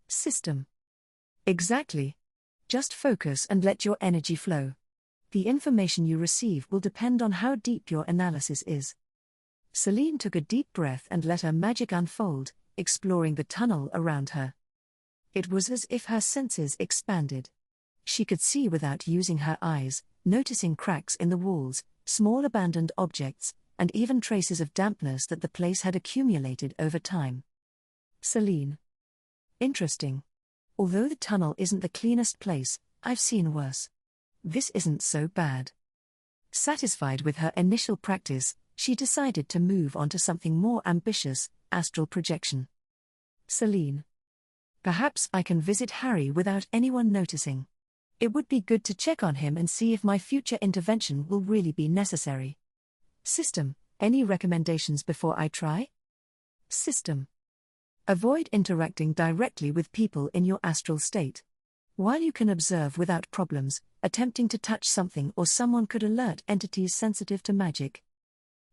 System. Exactly. Just focus and let your energy flow. The information you receive will depend on how deep your analysis is. Selene took a deep breath and let her magic unfold, exploring the tunnel around her. It was as if her senses expanded. She could see without using her eyes, noticing cracks in the walls, small abandoned objects, and even traces of dampness that the place had accumulated over time. Selene. Interesting. Although the tunnel isn't the cleanest place, I've seen worse. This isn't so bad. Satisfied with her initial practice, she decided to move on to something more ambitious, astral projection. Selene. Perhaps I can visit Harry without anyone noticing. It would be good to check on him and see if my future intervention will really be necessary. System, any recommendations before I try? System. Avoid interacting directly with people in your astral state. While you can observe without problems, attempting to touch something or someone could alert entities sensitive to magic.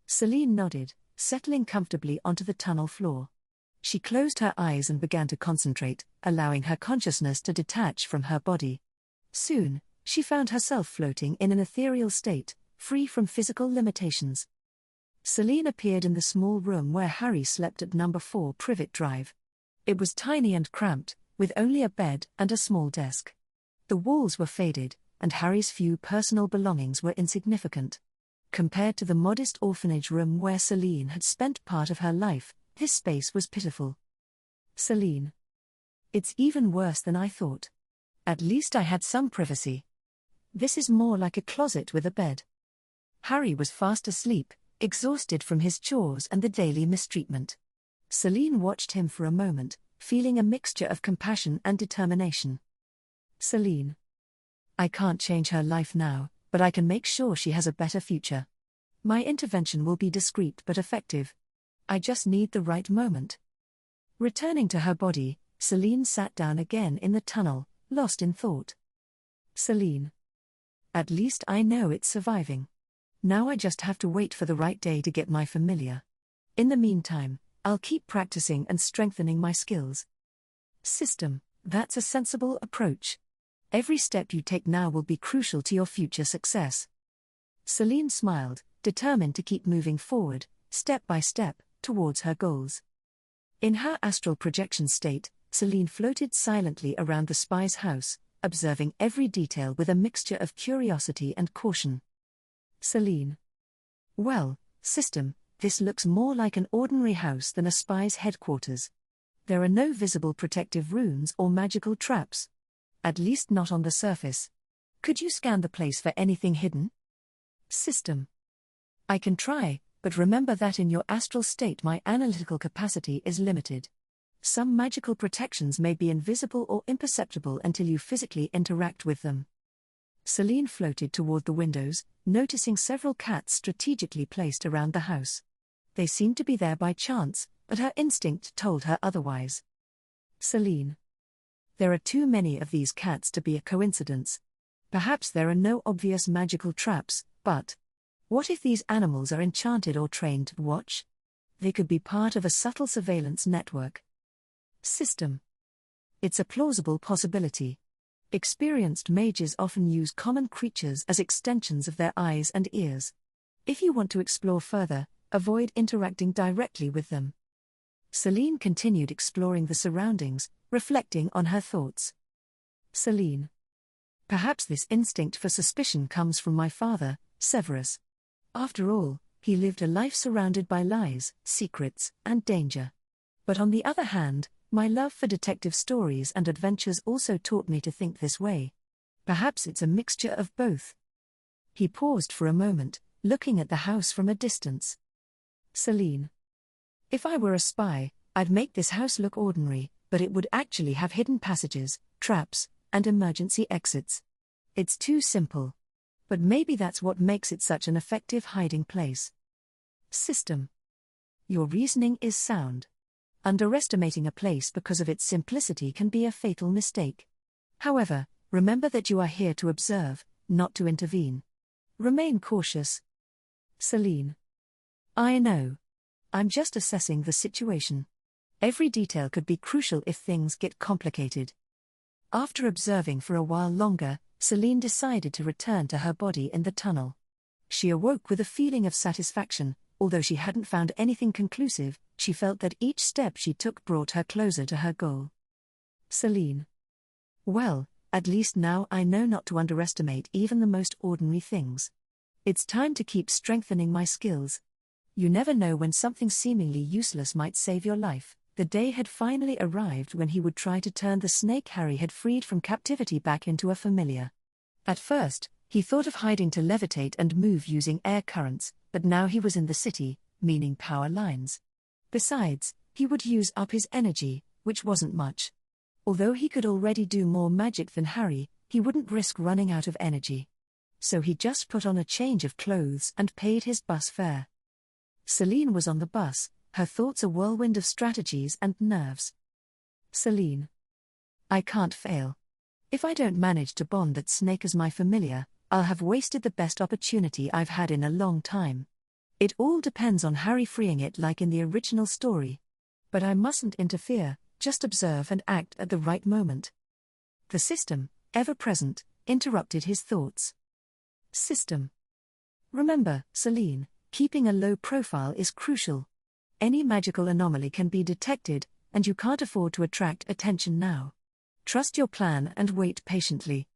Selene nodded, settling comfortably onto the tunnel floor. She closed her eyes and began to concentrate, allowing her consciousness to detach from her body. Soon, she found herself floating in an ethereal state, free from physical limitations. Selene appeared in the small room where Harry slept at number 4 Privet Drive. It was tiny and cramped, with only a bed and a small desk. The walls were faded, and Harry's few personal belongings were insignificant. Compared to the modest orphanage room where Selene had spent part of her life, this space was pitiful. Selene. It's even worse than I thought. At least I had some privacy. This is more like a closet with a bed. Harry was fast asleep, exhausted from his chores and the daily mistreatment. Selene watched him for a moment, feeling a mixture of compassion and determination. Selene. I can't change her life now, but I can make sure she has a better future. My intervention will be discreet but effective. I just need the right moment. Returning to her body, Selene sat down again in the tunnel, lost in thought. Selene. At least I know it's surviving. Now I just have to wait for the right day to get my familiar. In the meantime, I'll keep practicing and strengthening my skills. System, that's a sensible approach. Every step you take now will be crucial to your future success. Selene smiled, determined to keep moving forward, step by step, towards her goals. In her astral projection state, Selene floated silently around the spy's house, observing every detail with a mixture of curiosity and caution. Selene. Well, system, this looks more like an ordinary house than a spy's headquarters. There are no visible protective runes or magical traps. At least not on the surface. Could you scan the place for anything hidden? System. I can try, but remember that in your astral state my analytical capacity is limited. Some magical protections may be invisible or imperceptible until you physically interact with them. Selene floated toward the windows, noticing several cats strategically placed around the house. They seemed to be there by chance, but her instinct told her otherwise. Selene. There are too many of these cats to be a coincidence. Perhaps there are no obvious magical traps, but what if these animals are enchanted or trained to watch? They could be part of a subtle surveillance network. System. It's a plausible possibility. Experienced mages often use common creatures as extensions of their eyes and ears. If you want to explore further, avoid interacting directly with them. Selene continued exploring the surroundings, reflecting on her thoughts. Selene. Perhaps this instinct for suspicion comes from my father, Severus. After all, he lived a life surrounded by lies, secrets, and danger. But on the other hand, my love for detective stories and adventures also taught me to think this way. Perhaps it's a mixture of both. He paused for a moment, looking at the house from a distance. Selene. If I were a spy, I'd make this house look ordinary, but it would actually have hidden passages, traps, and emergency exits. It's too simple. But maybe that's what makes it such an effective hiding place. System. Your reasoning is sound. Underestimating a place because of its simplicity can be a fatal mistake. However, remember that you are here to observe, not to intervene. Remain cautious. Selene. I know. I'm just assessing the situation. Every detail could be crucial if things get complicated. After observing for a while longer, Selene decided to return to her body in the tunnel. She awoke with a feeling of satisfaction. Although she hadn't found anything conclusive, she felt that each step she took brought her closer to her goal. Selene. Well, at least now I know not to underestimate even the most ordinary things. It's time to keep strengthening my skills. You never know when something seemingly useless might save your life. The day had finally arrived when he would try to turn the snake Harry had freed from captivity back into a familiar. At first, he thought of hiding to levitate and move using air currents, but now he was in the city, meaning power lines. Besides, he would use up his energy, which wasn't much. Although he could already do more magic than Harry, he wouldn't risk running out of energy. So he just put on a change of clothes and paid his bus fare. Selene was on the bus, her thoughts a whirlwind of strategies and nerves. Selene. I can't fail. If I don't manage to bond that snake as my familiar, I'll have wasted the best opportunity I've had in a long time. It all depends on Harry freeing it like in the original story. But I mustn't interfere, just observe and act at the right moment. The system, ever present, interrupted his thoughts. System. Remember, Selene, keeping a low profile is crucial. Any magical anomaly can be detected, and you can't afford to attract attention now. Trust your plan and wait patiently.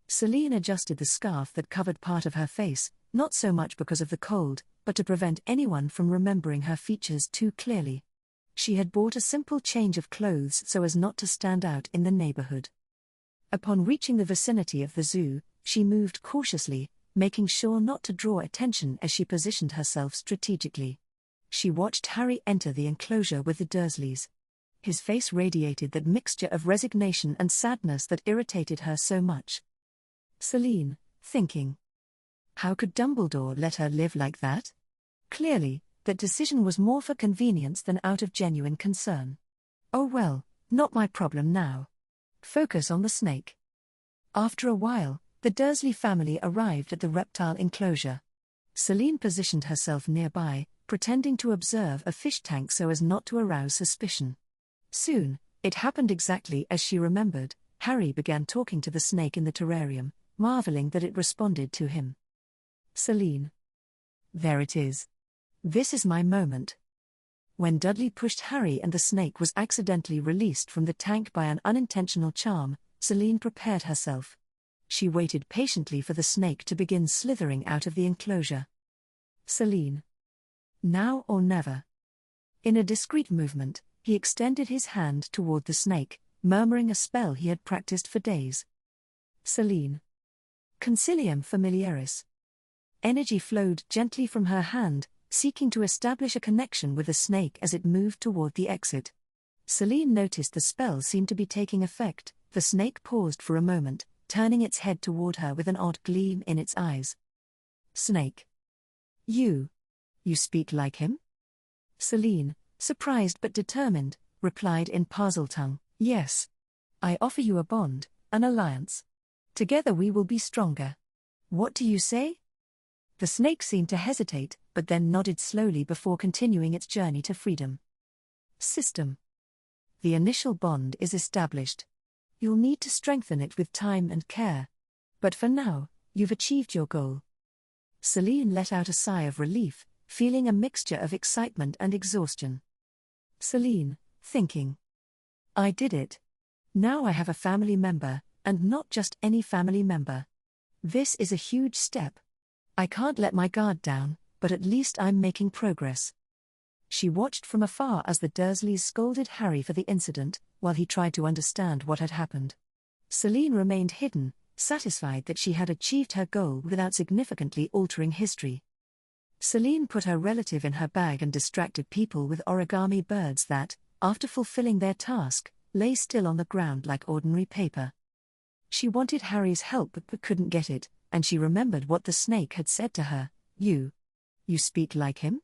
Selene adjusted the scarf that covered part of her face, not so much because of the cold, but to prevent anyone from remembering her features too clearly. She had bought a simple change of clothes so as not to stand out in the neighborhood. Upon reaching the vicinity of the zoo, she moved cautiously, making sure not to draw attention as she positioned herself strategically. She watched Harry enter the enclosure with the Dursleys. His face radiated that mixture of resignation and sadness that irritated her so much. Selene, thinking. How could Dumbledore let her live like that? Clearly, that decision was more for convenience than out of genuine concern. Oh well, not my problem now. Focus on the snake. After a while, the Dursley family arrived at the reptile enclosure. Selene positioned herself nearby, pretending to observe a fish tank so as not to arouse suspicion. Soon, it happened exactly as she remembered. Harry began talking to the snake in the terrarium, marveling that it responded to him. Selene. There it is. This is my moment. When Dudley pushed Harry and the snake was accidentally released from the tank by an unintentional charm, Selene prepared herself. She waited patiently for the snake to begin slithering out of the enclosure. Selene. Now or never. In a discreet movement, he extended his hand toward the snake, murmuring a spell he had practiced for days. Selene. Consilium familiaris. Energy flowed gently from her hand, seeking to establish a connection with the snake as it moved toward the exit. Selene noticed the spell seemed to be taking effect. The snake paused for a moment, turning its head toward her with an odd gleam in its eyes. Snake. You speak like him? Selene, surprised but determined, replied in Parseltongue, yes. I offer you a bond, an alliance. Together we will be stronger. What do you say? The snake seemed to hesitate, but then nodded slowly before continuing its journey to freedom. System. The initial bond is established. You'll need to strengthen it with time and care. But for now, you've achieved your goal. Selene let out a sigh of relief, feeling a mixture of excitement and exhaustion. Selene, thinking. I did it. Now I have a family member, and not just any family member. This is a huge step. I can't let my guard down, but at least I'm making progress. She watched from afar as the Dursleys scolded Harry for the incident, while he tried to understand what had happened. Selene remained hidden, satisfied that she had achieved her goal without significantly altering history. Selene put her relative in her bag and distracted people with origami birds that, after fulfilling their task, lay still on the ground like ordinary paper. She wanted Harry's help but couldn't get it, and she remembered what the snake had said to her. You speak like him?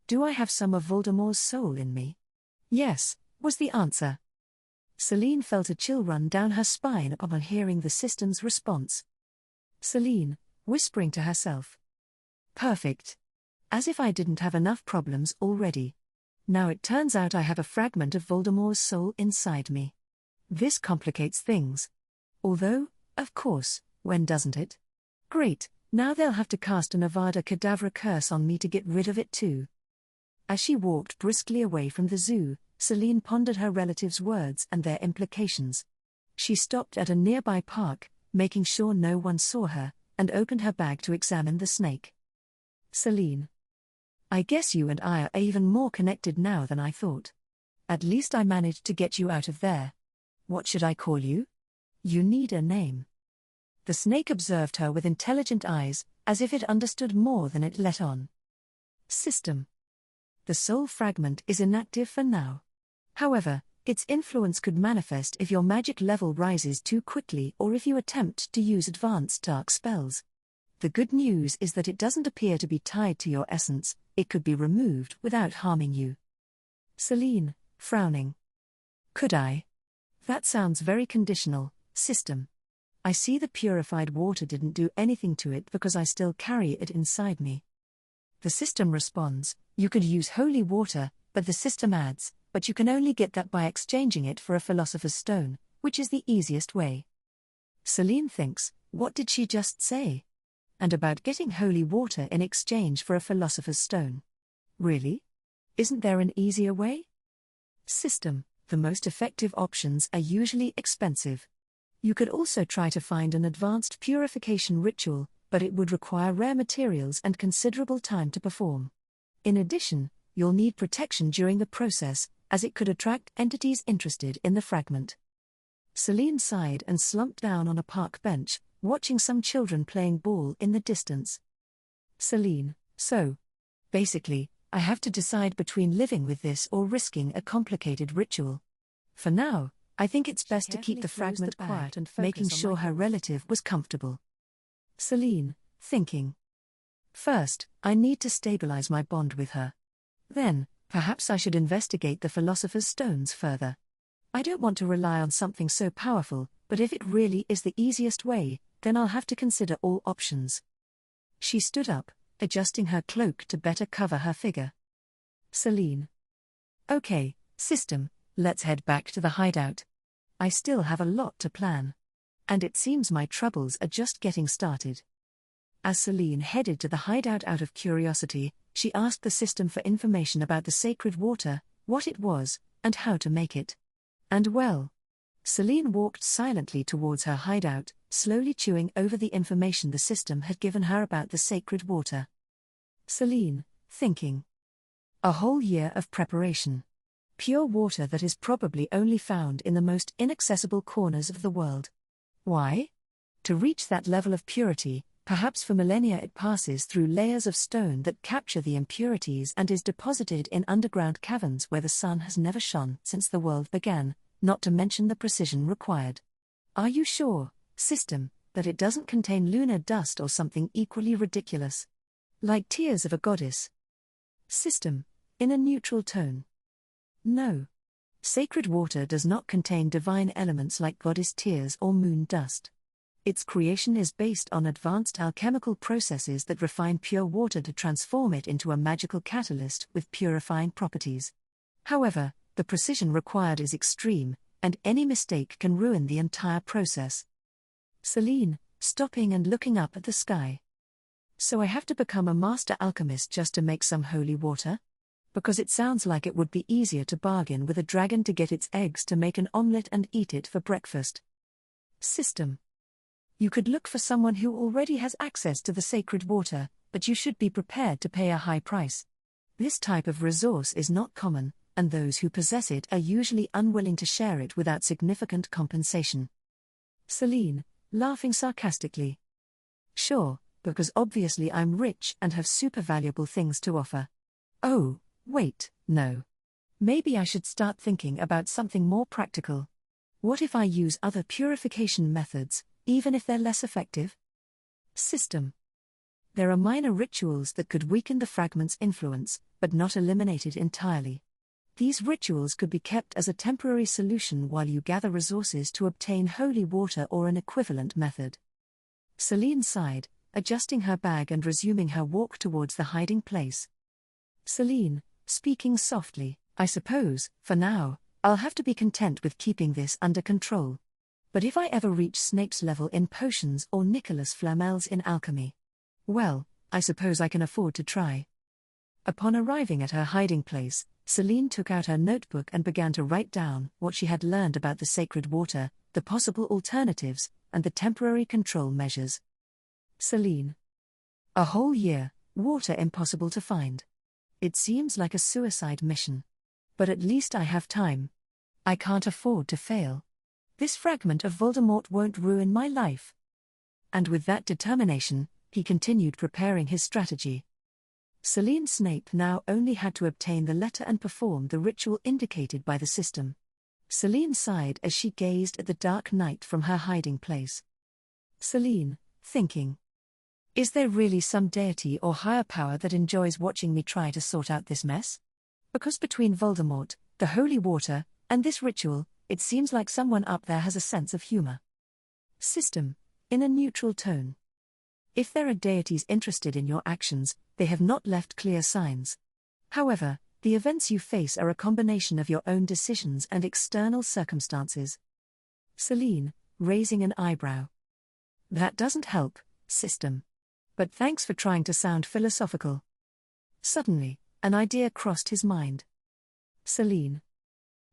Do I have some of Voldemort's soul in me? Yes, was the answer. Selene felt a chill run down her spine upon hearing the system's response. Selene, whispering to herself. Perfect. As if I didn't have enough problems already. Now it turns out I have a fragment of Voldemort's soul inside me. This complicates things. Although, of course, when doesn't it? Great, now they'll have to cast an Avada Kedavra curse on me to get rid of it too. As she walked briskly away from the zoo, Selene pondered her relatives' words and their implications. She stopped at a nearby park, making sure no one saw her, and opened her bag to examine the snake. Selene. I guess you and I are even more connected now than I thought. At least I managed to get you out of there. What should I call you? You need a name. The snake observed her with intelligent eyes, as if it understood more than it let on. System. The soul fragment is inactive for now. However, its influence could manifest if your magic level rises too quickly or if you attempt to use advanced dark spells. The good news is that it doesn't appear to be tied to your essence, it could be removed without harming you. Selene, frowning. Could I? That sounds very conditional, system. I see the purified water didn't do anything to it because I still carry it inside me. The system responds, you could use holy water, but the system adds, but you can only get that by exchanging it for a philosopher's stone, which is the easiest way. Selene thinks, what did she just say? And about getting holy water in exchange for a philosopher's stone. Really? Isn't there an easier way? System, the most effective options are usually expensive. You could also try to find an advanced purification ritual, but it would require rare materials and considerable time to perform. In addition, you'll need protection during the process, as it could attract entities interested in the fragment. Selene sighed and slumped down on a park bench, watching some children playing ball in the distance. Selene, so. Basically, I have to decide between living with this or risking a complicated ritual. For now, I think it's best to keep the fragment quiet and making sure her relative was comfortable. Selene, thinking. First, I need to stabilize my bond with her. Then, perhaps I should investigate the philosopher's stones further. I don't want to rely on something so powerful, but if it really is the easiest way, then I'll have to consider all options. She stood up, adjusting her cloak to better cover her figure. Selene. Okay, system, let's head back to the hideout. I still have a lot to plan. And it seems my troubles are just getting started. As Selene headed to the hideout out of curiosity, she asked the system for information about the sacred water, what it was, and how to make it. And well. Selene walked silently towards her hideout, slowly chewing over the information the system had given her about the sacred water. Selene, thinking. A whole year of preparation. Pure water that is probably only found in the most inaccessible corners of the world. Why? To reach that level of purity, perhaps for millennia it passes through layers of stone that capture the impurities and is deposited in underground caverns where the sun has never shone since the world began, not to mention the precision required. Are you sure, system, that it doesn't contain lunar dust or something equally ridiculous? Like tears of a goddess. System, in a neutral tone. No. Sacred water does not contain divine elements like goddess tears or moon dust. Its creation is based on advanced alchemical processes that refine pure water to transform it into a magical catalyst with purifying properties. However, the precision required is extreme, and any mistake can ruin the entire process. Selene, stopping and looking up at the sky. So I have to become a master alchemist just to make some holy water? Because it sounds like it would be easier to bargain with a dragon to get its eggs to make an omelette and eat it for breakfast. System. You could look for someone who already has access to the sacred water, but you should be prepared to pay a high price. This type of resource is not common, and those who possess it are usually unwilling to share it without significant compensation. Selene, laughing sarcastically. Sure, because obviously I'm rich and have super valuable things to offer. Oh, wait, no. Maybe I should start thinking about something more practical. What if I use other purification methods, even if they're less effective? System. There are minor rituals that could weaken the fragment's influence, but not eliminate it entirely. These rituals could be kept as a temporary solution while you gather resources to obtain holy water or an equivalent method. Selene sighed, adjusting her bag and resuming her walk towards the hiding place. Selene, speaking softly, I suppose, for now, I'll have to be content with keeping this under control. But if I ever reach Snape's level in potions or Nicholas Flamel's in alchemy, well, I suppose I can afford to try. Upon arriving at her hiding place, Selene took out her notebook and began to write down what she had learned about the sacred water, the possible alternatives, and the temporary control measures. Selene. A whole year, water impossible to find. It seems like a suicide mission. But at least I have time. I can't afford to fail. This fragment of Voldemort won't ruin my life. And with that determination, he continued preparing his strategy. Selene Snape now only had to obtain the letter and perform the ritual indicated by the system. Selene sighed as she gazed at the dark night from her hiding place. Selene, thinking. Is there really some deity or higher power that enjoys watching me try to sort out this mess? Because between Voldemort, the holy water, and this ritual, it seems like someone up there has a sense of humor. System, in a neutral tone. If there are deities interested in your actions, they have not left clear signs. However, the events you face are a combination of your own decisions and external circumstances. Selene, raising an eyebrow. That doesn't help, system. But thanks for trying to sound philosophical. Suddenly, an idea crossed his mind. Selene.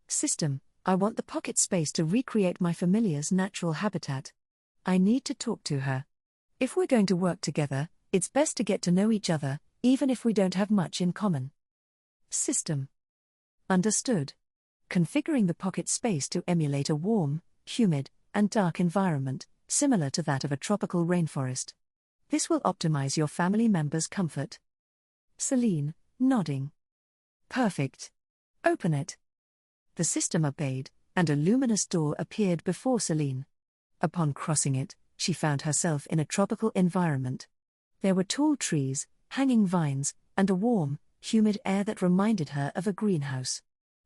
System, I want the pocket space to recreate my familiar's natural habitat. I need to talk to her. If we're going to work together, it's best to get to know each other, even if we don't have much in common. System. Understood. Configuring the pocket space to emulate a warm, humid, and dark environment, similar to that of a tropical rainforest. This will optimize your family members' comfort. Selene, nodding. Perfect. Open it. The system obeyed, and a luminous door appeared before Selene. Upon crossing it, she found herself in a tropical environment. There were tall trees, hanging vines, and a warm, humid air that reminded her of a greenhouse.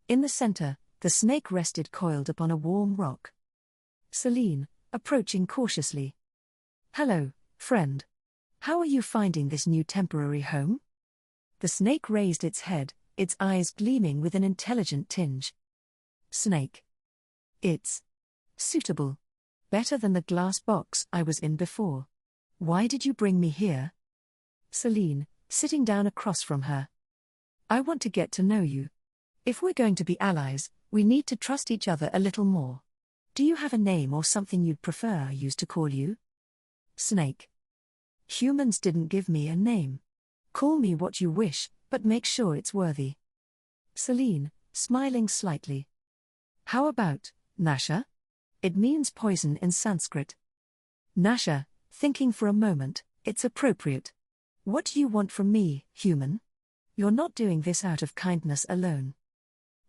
In the center, the snake rested coiled upon a warm rock. Selene, approaching cautiously. Hello, friend. How are you finding this new temporary home? The snake raised its head, its eyes gleaming with an intelligent tinge. Snake. It's suitable. Better than the glass box I was in before. Why did you bring me here? Selene, sitting down across from her. I want to get to know you. If we're going to be allies, we need to trust each other a little more. Do you have a name or something you'd prefer I use to call you? Snake. Humans didn't give me a name. Call me what you wish, but make sure it's worthy. Selene, smiling slightly. How about Nasha? It means poison in Sanskrit. Nasha, thinking for a moment, it's appropriate. What do you want from me, human? You're not doing this out of kindness alone.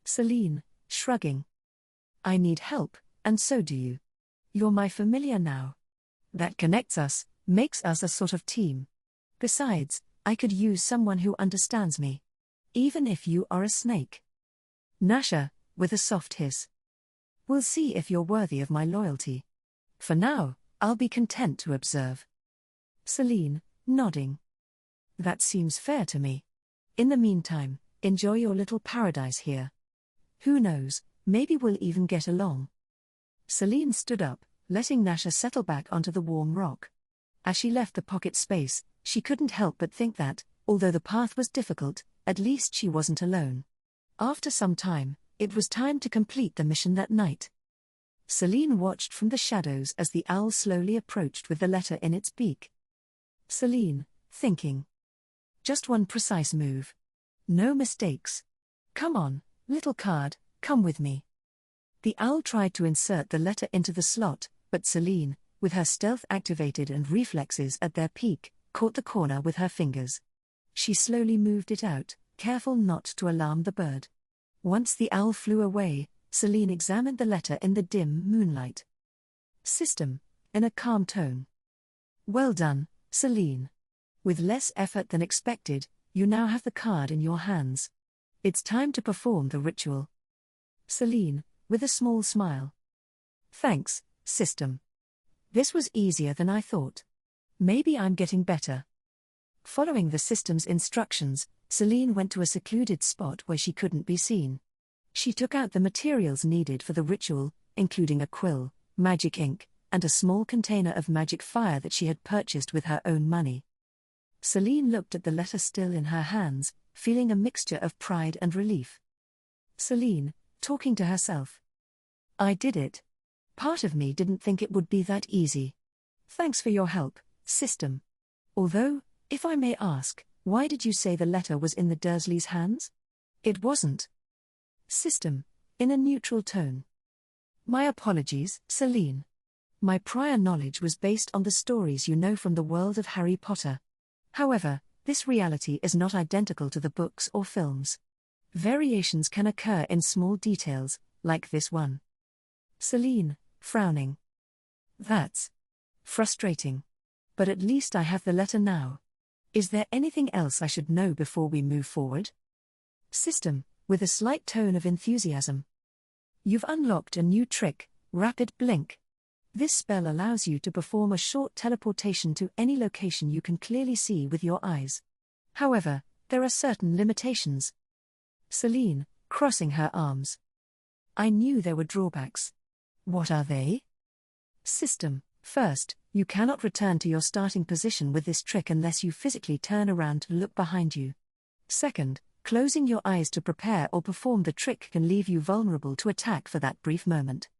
Selene, shrugging. I need help, and so do you. You're my familiar now. That connects us, makes us a sort of team. Besides, I could use someone who understands me. Even if you are a snake. Nasha, with a soft hiss. We'll see if you're worthy of my loyalty. For now, I'll be content to observe. Selene, nodding. That seems fair to me. In the meantime, enjoy your little paradise here. Who knows, maybe we'll even get along. Selene stood up, letting Nasha settle back onto the warm rock. As she left the pocket space, she couldn't help but think that, although the path was difficult, at least she wasn't alone. After some time, it was time to complete the mission that night. Selene watched from the shadows as the owl slowly approached with the letter in its beak. Selene, thinking. Just one precise move. No mistakes. Come on, little card, come with me. The owl tried to insert the letter into the slot, but Selene, with her stealth activated and reflexes at their peak, caught the corner with her fingers. She slowly moved it out, careful not to alarm the bird. Once the owl flew away, Selene examined the letter in the dim moonlight. System, in a calm tone. Well done, Selene. With less effort than expected, you now have the card in your hands. It's time to perform the ritual. Selene, with a small smile. Thanks, system. This was easier than I thought. Maybe I'm getting better. Following the system's instructions, Selene went to a secluded spot where she couldn't be seen. She took out the materials needed for the ritual, including a quill, magic ink, and a small container of magic fire that she had purchased with her own money. Selene looked at the letter still in her hands, feeling a mixture of pride and relief. Selene, talking to herself. I did it. Part of me didn't think it would be that easy. Thanks for your help, system. Although, if I may ask, why did you say the letter was in the Dursleys' hands? It wasn't. System, in a neutral tone. My apologies, Selene. My prior knowledge was based on the stories you know from the world of Harry Potter. However, this reality is not identical to the books or films. Variations can occur in small details, like this one. Selene, frowning. That's frustrating. But at least I have the letter now. Is there anything else I should know before we move forward? System, with a slight tone of enthusiasm. You've unlocked a new trick, Rapid Blink. This spell allows you to perform a short teleportation to any location you can clearly see with your eyes. However, there are certain limitations. Selene, crossing her arms. I knew there were drawbacks. What are they? System, first, you cannot return to your starting position with this trick unless you physically turn around to look behind you. Second, closing your eyes to prepare or perform the trick can leave you vulnerable to attack for that brief moment.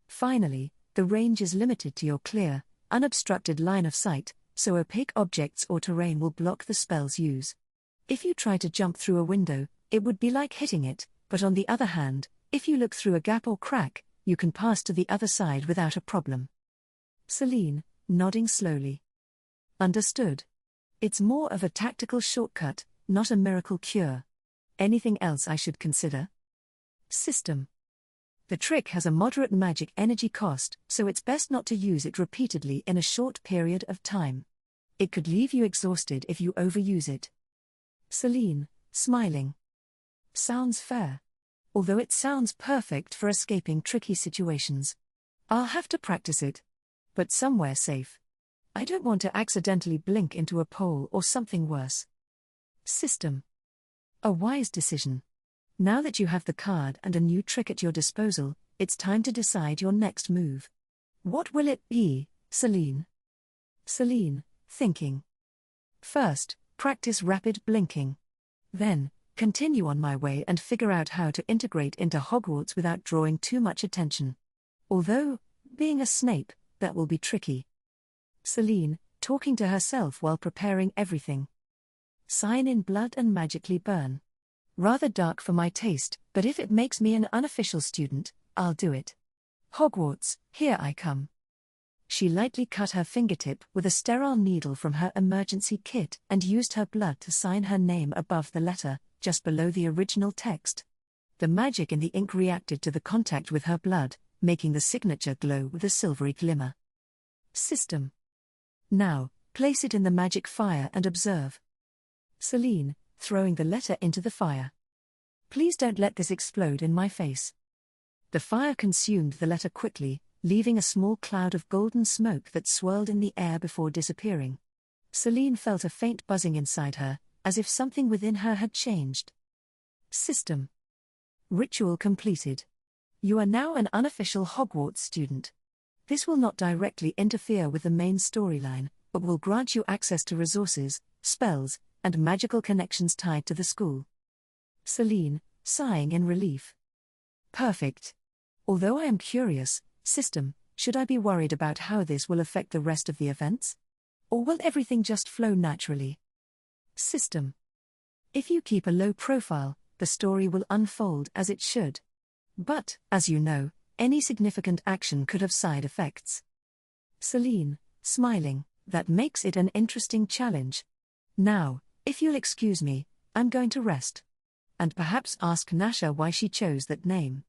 Finally, the range is limited to your clear, unobstructed line of sight, so opaque objects or terrain will block the spell's use. If you try to jump through a window, it would be like hitting it, but on the other hand, if you look through a gap or crack, you can pass to the other side without a problem. Selene, nodding slowly. Understood. It's more of a tactical shortcut, not a miracle cure. Anything else I should consider? System. The trick has a moderate magic energy cost, so it's best not to use it repeatedly in a short period of time. It could leave you exhausted if you overuse it. Selene, smiling. Sounds fair. Although it sounds perfect for escaping tricky situations. I'll have to practice it. But somewhere safe. I don't want to accidentally blink into a pole or something worse. System. A wise decision. Now that you have the card and a new trick at your disposal, it's time to decide your next move. What will it be, Selene? Selene, thinking. First, practice rapid blinking. Then, continue on my way and figure out how to integrate into Hogwarts without drawing too much attention. Although, being a Snape, that will be tricky. Selene, talking to herself while preparing everything. Sign in blood and magically burn. Rather dark for my taste, but if it makes me an unofficial student, I'll do it. Hogwarts, here I come. She lightly cut her fingertip with a sterile needle from her emergency kit and used her blood to sign her name above the letter, just below the original text. The magic in the ink reacted to the contact with her blood, making the signature glow with a silvery glimmer. System. Now, place it in the magic fire and observe. Selene, throwing the letter into the fire. Please don't let this explode in my face. The fire consumed the letter quickly, leaving a small cloud of golden smoke that swirled in the air before disappearing. Selene felt a faint buzzing inside her, as if something within her had changed. System. Ritual completed. You are now an unofficial Hogwarts student. This will not directly interfere with the main storyline, but will grant you access to resources, spells, and magical connections tied to the school. Selene, sighing in relief. Perfect. Although I am curious, system, should I be worried about how this will affect the rest of the events? Or will everything just flow naturally? System. If you keep a low profile, the story will unfold as it should. But, as you know, any significant action could have side effects. Selene, smiling, that makes it an interesting challenge. Now, if you'll excuse me, I'm going to rest. And perhaps ask Nasha why she chose that name.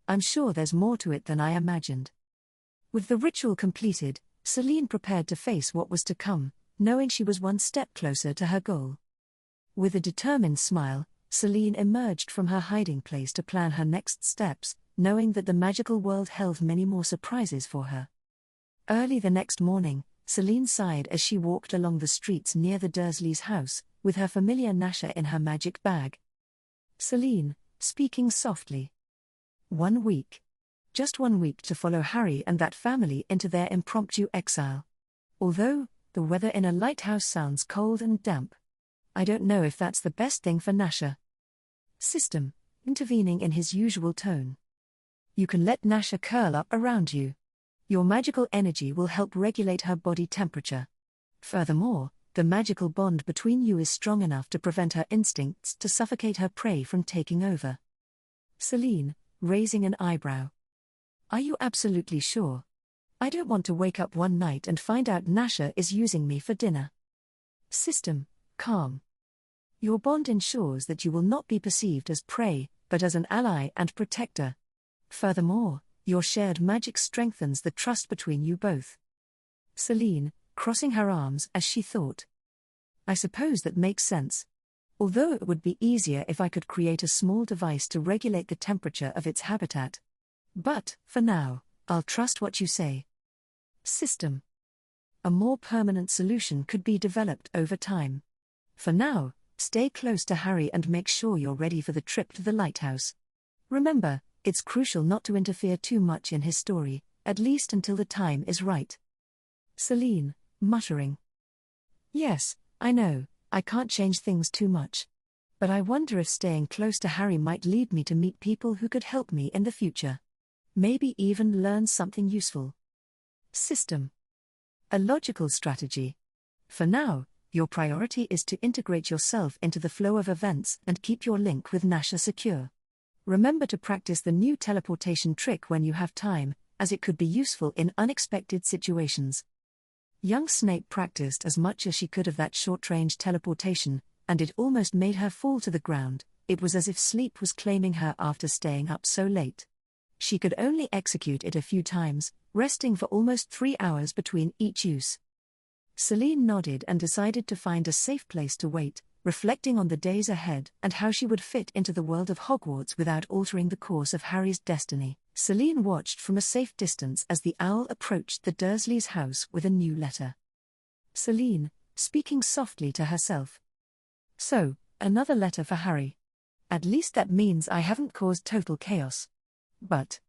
I'm sure there's more to it than I imagined. With the ritual completed, Selene prepared to face what was to come, knowing she was one step closer to her goal. With a determined smile, Selene emerged from her hiding place to plan her next steps, knowing that the magical world held many more surprises for her. Early the next morning, Selene sighed as she walked along the streets near the Dursleys' house, with her familiar Nasha in her magic bag. Selene, speaking softly. 1 week. Just 1 week to follow Harry and that family into their impromptu exile. Although, the weather in a lighthouse sounds cold and damp. I don't know if that's the best thing for Nasha. System, intervening in his usual tone. You can let Nasha curl up around you. Your magical energy will help regulate her body temperature. Furthermore, the magical bond between you is strong enough to prevent her instincts to suffocate her prey from taking over. Selene, raising an eyebrow. Are you absolutely sure? I don't want to wake up one night and find out Nasha is using me for dinner. System, calm. Your bond ensures that you will not be perceived as prey, but as an ally and protector. Furthermore, your shared magic strengthens the trust between you both. Selene, crossing her arms as she thought. I suppose that makes sense. Although it would be easier if I could create a small device to regulate the temperature of its habitat. But, for now, I'll trust what you say. System. A more permanent solution could be developed over time. For now, stay close to Harry and make sure you're ready for the trip to the lighthouse. Remember, it's crucial not to interfere too much in his story, at least until the time is right. Selene, muttering. Yes, I know, I can't change things too much. But I wonder if staying close to Harry might lead me to meet people who could help me in the future. Maybe even learn something useful. System. A logical strategy. For now, your priority is to integrate yourself into the flow of events and keep your link with Nasha secure. Remember to practice the new teleportation trick when you have time, as it could be useful in unexpected situations. Young Snape practiced as much as she could of that short-range teleportation, and it almost made her fall to the ground. It was as if sleep was claiming her after staying up so late. She could only execute it a few times, resting for almost 3 hours between each use. Selene nodded and decided to find a safe place to wait, reflecting on the days ahead and how she would fit into the world of Hogwarts without altering the course of Harry's destiny. Selene watched from a safe distance as the owl approached the Dursleys' house with a new letter. Selene, speaking softly to herself. So, another letter for Harry. At least that means I haven't caused total chaos. But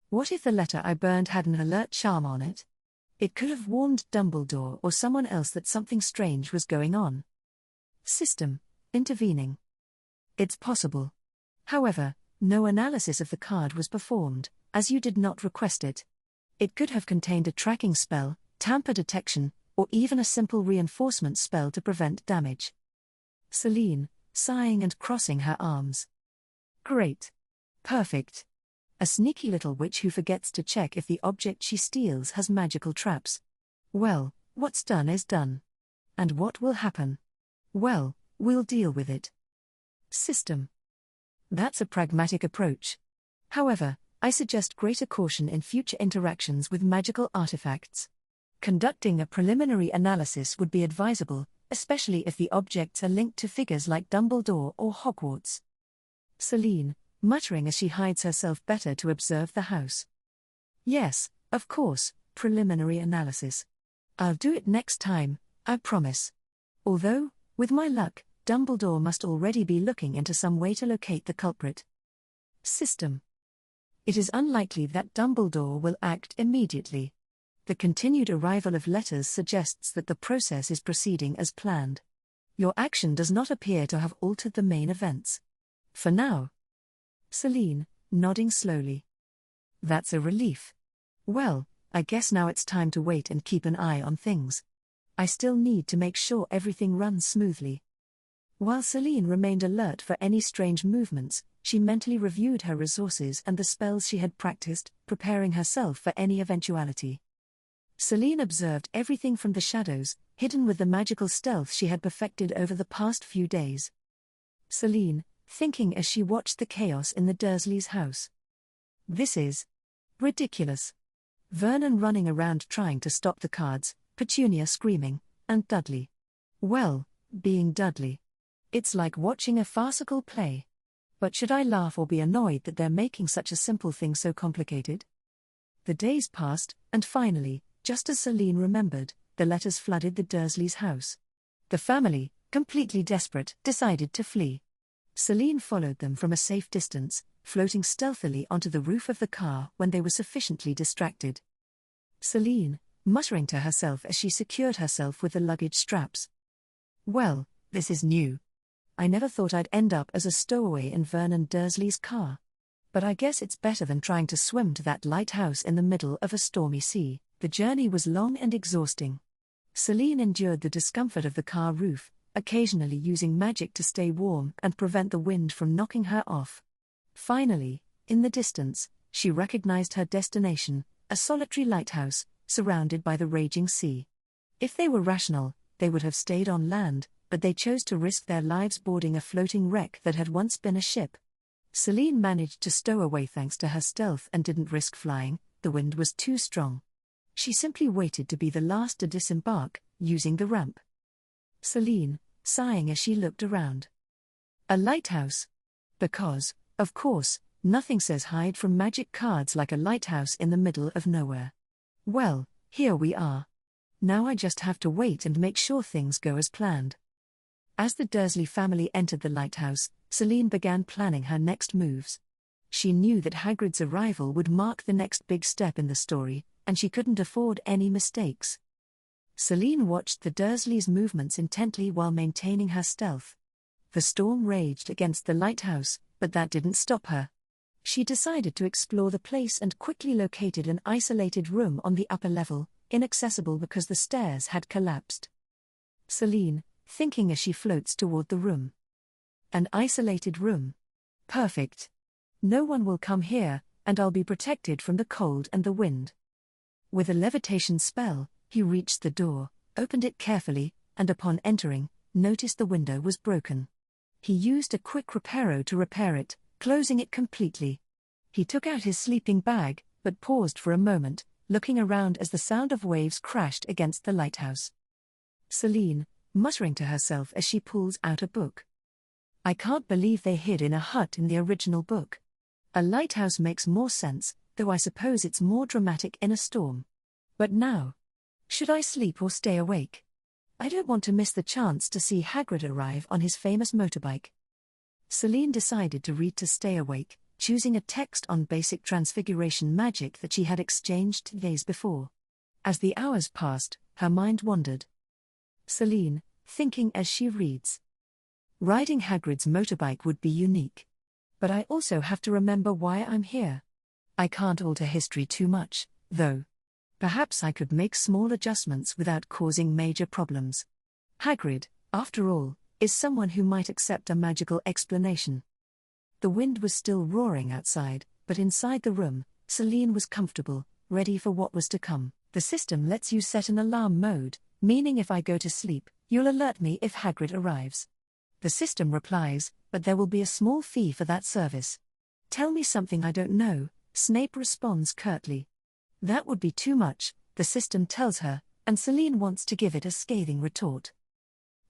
what if the letter I burned had an alert charm on it? It could have warned Dumbledore or someone else that something strange was going on. System, intervening. It's possible. However, no analysis of the card was performed, as you did not request it. It could have contained a tracking spell, tamper detection, or even a simple reinforcement spell to prevent damage. Selene, sighing and crossing her arms. Great. Perfect. A sneaky little witch who forgets to check if the object she steals has magical traps. Well, what's done is done. And what will happen? Well, we'll deal with it. System. That's a pragmatic approach. However, I suggest greater caution in future interactions with magical artifacts. Conducting a preliminary analysis would be advisable, especially if the objects are linked to figures like Dumbledore or Hogwarts. Selene, muttering as she hides herself better to observe the house. Yes, of course, preliminary analysis. I'll do it next time, I promise. Although, with my luck, Dumbledore must already be looking into some way to locate the culprit. System. It is unlikely that Dumbledore will act immediately. The continued arrival of letters suggests that the process is proceeding as planned. Your action does not appear to have altered the main events. For now. Selene, nodding slowly. That's a relief. Well, I guess now it's time to wait and keep an eye on things. I still need to make sure everything runs smoothly. While Selene remained alert for any strange movements, she mentally reviewed her resources and the spells she had practiced, preparing herself for any eventuality. Selene observed everything from the shadows, hidden with the magical stealth she had perfected over the past few days. Selene, thinking as she watched the chaos in the Dursleys' house. This is ridiculous. Vernon running around trying to stop the cards, Petunia screaming, and Dudley. Well, being Dudley. It's like watching a farcical play. But should I laugh or be annoyed that they're making such a simple thing so complicated? The days passed, and finally, just as Selene remembered, the letters flooded the Dursleys' house. The family, completely desperate, decided to flee. Selene followed them from a safe distance, floating stealthily onto the roof of the car when they were sufficiently distracted. Selene, muttering to herself as she secured herself with the luggage straps. Well, this is new. I never thought I'd end up as a stowaway in Vernon Dursley's car. But I guess it's better than trying to swim to that lighthouse in the middle of a stormy sea. The journey was long and exhausting. Selene endured the discomfort of the car roof, occasionally using magic to stay warm and prevent the wind from knocking her off. Finally, in the distance, she recognized her destination, a solitary lighthouse, surrounded by the raging sea. If they were rational, they would have stayed on land, but they chose to risk their lives boarding a floating wreck that had once been a ship. Selene managed to stow away thanks to her stealth and didn't risk flying. The wind was too strong. She simply waited to be the last to disembark, using the ramp. Selene, sighing as she looked around. A lighthouse. Because, of course, nothing says hide from magic cards like a lighthouse in the middle of nowhere. Well, here we are. Now I just have to wait and make sure things go as planned. As the Dursley family entered the lighthouse, Selene began planning her next moves. She knew that Hagrid's arrival would mark the next big step in the story, and she couldn't afford any mistakes. Selene watched the Dursleys' movements intently while maintaining her stealth. The storm raged against the lighthouse, but that didn't stop her. She decided to explore the place and quickly located an isolated room on the upper level, inaccessible because the stairs had collapsed. Selene, thinking as she floats toward the room. An isolated room. Perfect. No one will come here, and I'll be protected from the cold and the wind. With a levitation spell, he reached the door, opened it carefully, and upon entering, noticed the window was broken. He used a quick reparo to repair it, closing it completely. He took out his sleeping bag, but paused for a moment, looking around as the sound of waves crashed against the lighthouse. Selene, muttering to herself as she pulls out a book. I can't believe they hid in a hut in the original book. A lighthouse makes more sense, though I suppose it's more dramatic in a storm. But now, should I sleep or stay awake? I don't want to miss the chance to see Hagrid arrive on his famous motorbike. Selene decided to read to stay awake, choosing a text on basic transfiguration magic that she had exchanged days before. As the hours passed, her mind wandered. Selene, thinking as she reads. Riding Hagrid's motorbike would be unique. But I also have to remember why I'm here. I can't alter history too much, though. Perhaps I could make small adjustments without causing major problems. Hagrid, after all, is someone who might accept a magical explanation. The wind was still roaring outside, but inside the room, Selene was comfortable, ready for what was to come. The system lets you set an alarm mode, meaning if I go to sleep, you'll alert me if Hagrid arrives. The system replies, but there will be a small fee for that service. Tell me something I don't know, Snape responds curtly. That would be too much, the system tells her, and Selene wants to give it a scathing retort.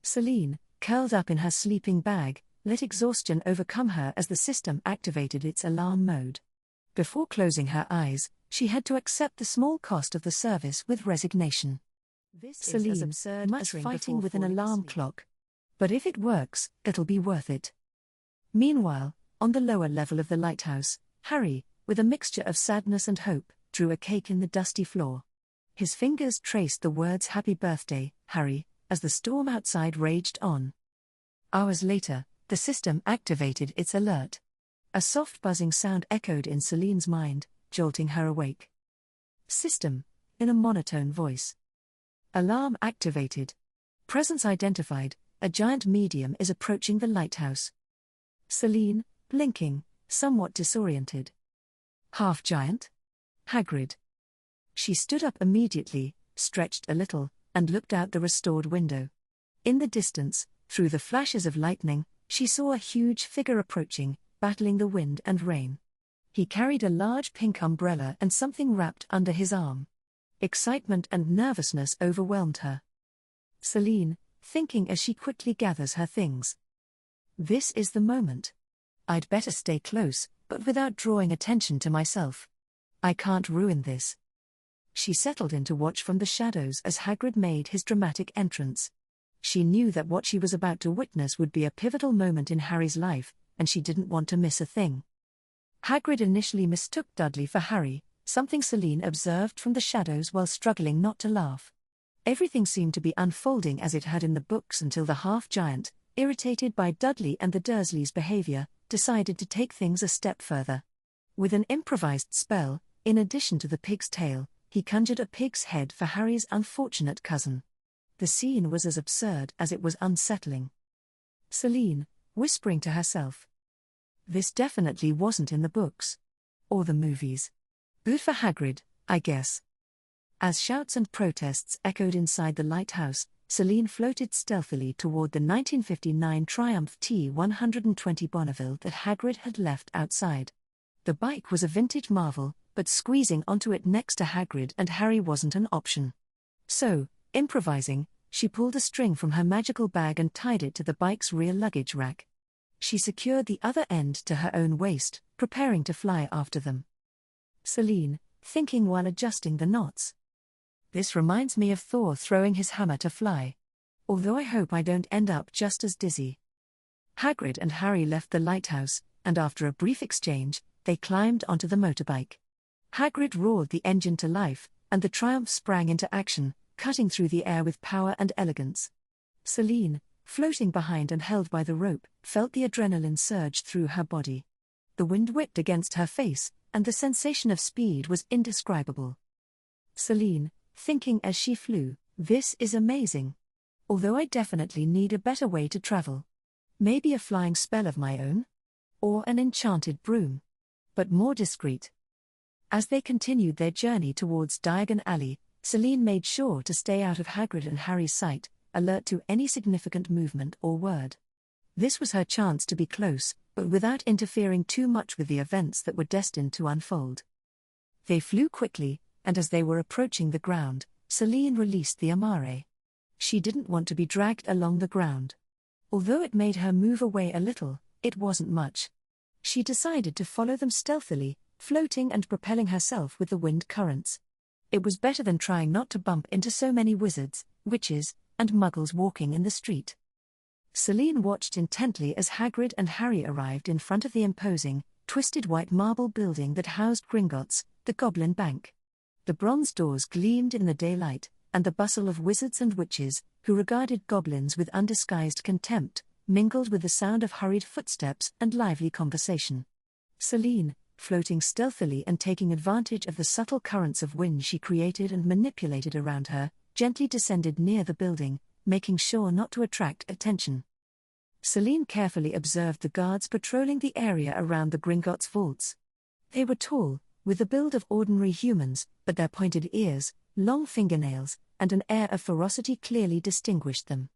Selene, curled up in her sleeping bag, let exhaustion overcome her as the system activated its alarm mode. Before closing her eyes, she had to accept the small cost of the service with resignation. Selene, is as absurd as fighting with an alarm clock. But if it works, it'll be worth it. Meanwhile, on the lower level of the lighthouse, Harry, with a mixture of sadness and hope, drew a cake in the dusty floor. His fingers traced the words "Happy Birthday, Harry," as the storm outside raged on. Hours later, the system activated its alert. A soft buzzing sound echoed in Selene's mind, jolting her awake. System, in a monotone voice. Alarm activated. Presence identified, a giant medium is approaching the lighthouse. Selene, blinking, somewhat disoriented. Half-giant? Hagrid. She stood up immediately, stretched a little, and looked out the restored window. In the distance, through the flashes of lightning, she saw a huge figure approaching, battling the wind and rain. He carried a large pink umbrella and something wrapped under his arm. Excitement and nervousness overwhelmed her. Selene, thinking as she quickly gathers her things. This is the moment. I'd better stay close, but without drawing attention to myself. I can't ruin this. She settled in to watch from the shadows as Hagrid made his dramatic entrance. She knew that what she was about to witness would be a pivotal moment in Harry's life, and she didn't want to miss a thing. Hagrid initially mistook Dudley for Harry, something Selene observed from the shadows while struggling not to laugh. Everything seemed to be unfolding as it had in the books until the half-giant, irritated by Dudley and the Dursleys' behavior, decided to take things a step further. With an improvised spell, in addition to the pig's tail, he conjured a pig's head for Harry's unfortunate cousin. The scene was as absurd as it was unsettling. Selene, whispering to herself. This definitely wasn't in the books. Or the movies. Good for Hagrid, I guess. As shouts and protests echoed inside the lighthouse, Selene floated stealthily toward the 1959 Triumph T120 Bonneville that Hagrid had left outside. The bike was a vintage marvel, but squeezing onto it next to Hagrid and Harry wasn't an option. So, improvising, she pulled a string from her magical bag and tied it to the bike's rear luggage rack. She secured the other end to her own waist, preparing to fly after them. Selene, thinking while adjusting the knots. This reminds me of Thor throwing his hammer to fly. Although I hope I don't end up just as dizzy. Hagrid and Harry left the lighthouse, and after a brief exchange, they climbed onto the motorbike. Hagrid roared the engine to life, and the Triumph sprang into action, cutting through the air with power and elegance. Selene, floating behind and held by the rope, felt the adrenaline surge through her body. The wind whipped against her face, and the sensation of speed was indescribable. Selene, thinking as she flew, this is amazing. Although I definitely need a better way to travel. Maybe a flying spell of my own? Or an enchanted broom. But more discreet. As they continued their journey towards Diagon Alley, Selene made sure to stay out of Hagrid and Harry's sight, alert to any significant movement or word. This was her chance to be close, but without interfering too much with the events that were destined to unfold. They flew quickly, and as they were approaching the ground, Selene released the amare. She didn't want to be dragged along the ground. Although it made her move away a little, it wasn't much. She decided to follow them stealthily, floating and propelling herself with the wind currents. It was better than trying not to bump into so many wizards, witches, and muggles walking in the street. Selene watched intently as Hagrid and Harry arrived in front of the imposing, twisted white marble building that housed Gringotts, the Goblin Bank. The bronze doors gleamed in the daylight, and the bustle of wizards and witches, who regarded goblins with undisguised contempt, mingled with the sound of hurried footsteps and lively conversation. Selene, floating stealthily and taking advantage of the subtle currents of wind she created and manipulated around her, gently descended near the building, making sure not to attract attention. Selene carefully observed the guards patrolling the area around the Gringotts vaults. They were tall, with the build of ordinary humans, but their pointed ears, long fingernails, and an air of ferocity clearly distinguished them.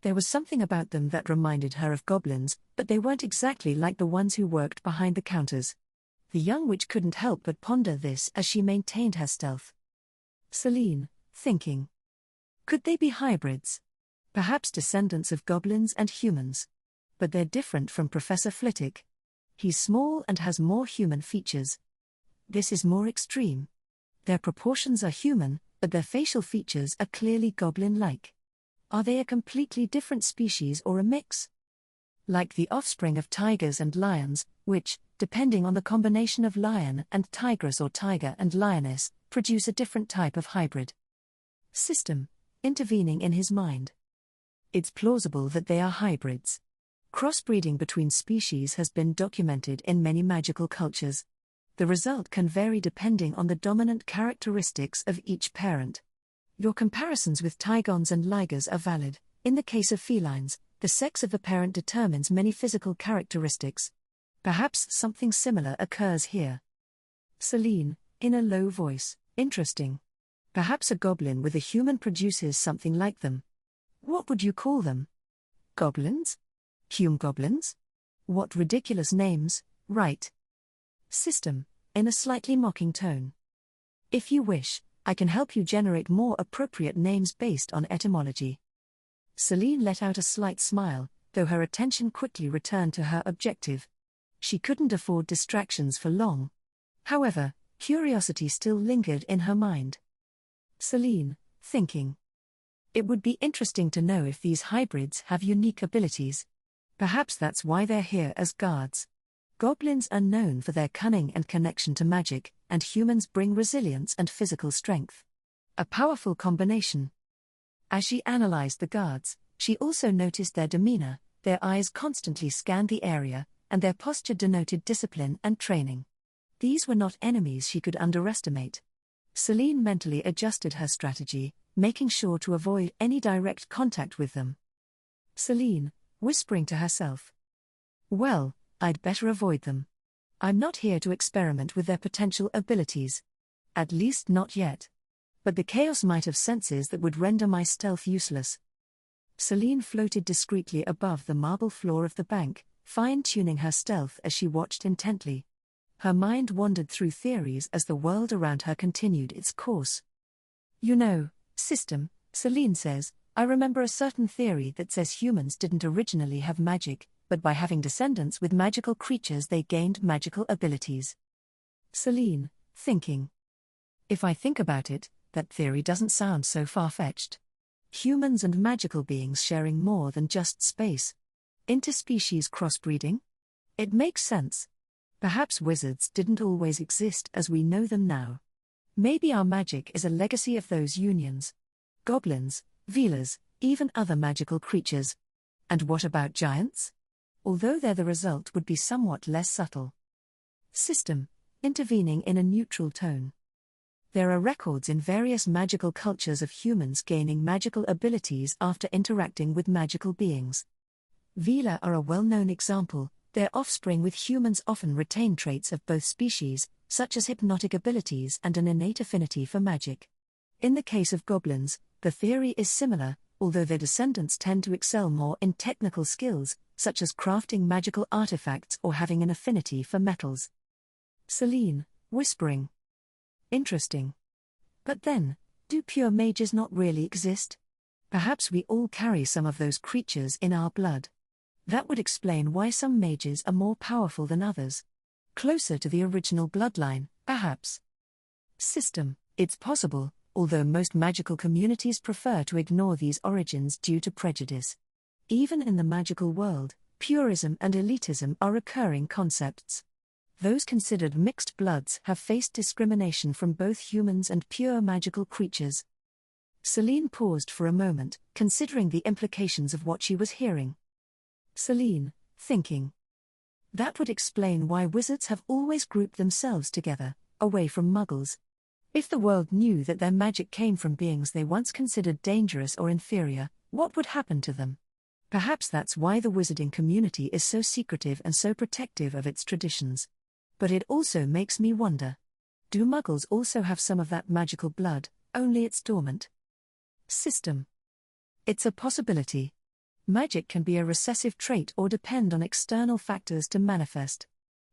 There was something about them that reminded her of goblins, but they weren't exactly like the ones who worked behind the counters. The young witch couldn't help but ponder this as she maintained her stealth. Selene, thinking. Could they be hybrids? Perhaps descendants of goblins and humans. But they're different from Professor Flitwick. He's small and has more human features. This is more extreme. Their proportions are human, but their facial features are clearly goblin-like. Are they a completely different species or a mix? Like the offspring of tigers and lions, which, depending on the combination of lion and tigress or tiger and lioness, produce a different type of hybrid. System, intervening in his mind. It's plausible that they are hybrids. Crossbreeding between species has been documented in many magical cultures. The result can vary depending on the dominant characteristics of each parent. Your comparisons with tigons and ligers are valid. In the case of felines, the sex of the parent determines many physical characteristics. Perhaps something similar occurs here. Selene, in a low voice, interesting. Perhaps a goblin with a human produces something like them. What would you call them? Goblins? Hume-goblins? What ridiculous names, right? System, in a slightly mocking tone. If you wish, I can help you generate more appropriate names based on etymology. Selene let out a slight smile, though her attention quickly returned to her objective. She couldn't afford distractions for long. However, curiosity still lingered in her mind. Selene, thinking. It would be interesting to know if these hybrids have unique abilities. Perhaps that's why they're here as guards. Goblins are known for their cunning and connection to magic, and humans bring resilience and physical strength. A powerful combination. As she analyzed the guards, she also noticed their demeanor. Their eyes constantly scanned the area, and their posture denoted discipline and training. These were not enemies she could underestimate. Selene mentally adjusted her strategy, making sure to avoid any direct contact with them. Selene, whispering to herself. Well, I'd better avoid them. I'm not here to experiment with their potential abilities. At least not yet. But the chaos might have senses that would render my stealth useless. Selene floated discreetly above the marble floor of the bank, fine-tuning her stealth as she watched intently. Her mind wandered through theories as the world around her continued its course. You know, system, Selene says, I remember a certain theory that says humans didn't originally have magic, but by having descendants with magical creatures they gained magical abilities. Selene, thinking. If I think about it, that theory doesn't sound so far-fetched. Humans and magical beings sharing more than just space. Interspecies crossbreeding? It makes sense. Perhaps wizards didn't always exist as we know them now. Maybe our magic is a legacy of those unions. Goblins, Velas, even other magical creatures. And what about giants? Although they're the result would be somewhat less subtle. System, intervening in a neutral tone. There are records in various magical cultures of humans gaining magical abilities after interacting with magical beings. Vela are a well-known example. Their offspring with humans often retain traits of both species, such as hypnotic abilities and an innate affinity for magic. In the case of goblins, the theory is similar, although their descendants tend to excel more in technical skills, such as crafting magical artifacts or having an affinity for metals. Selene, whispering. Interesting. But then, do pure mages not really exist? Perhaps we all carry some of those creatures in our blood. That would explain why some mages are more powerful than others. Closer to the original bloodline, perhaps. System, it's possible, although most magical communities prefer to ignore these origins due to prejudice. Even in the magical world, purism and elitism are recurring concepts. Those considered mixed bloods have faced discrimination from both humans and pure magical creatures. Selene paused for a moment, considering the implications of what she was hearing. Selene, thinking. That would explain why wizards have always grouped themselves together, away from muggles. If the world knew that their magic came from beings they once considered dangerous or inferior, what would happen to them? Perhaps that's why the wizarding community is so secretive and so protective of its traditions. But it also makes me wonder. Do muggles also have some of that magical blood, only it's dormant? System. It's a possibility. Magic can be a recessive trait or depend on external factors to manifest.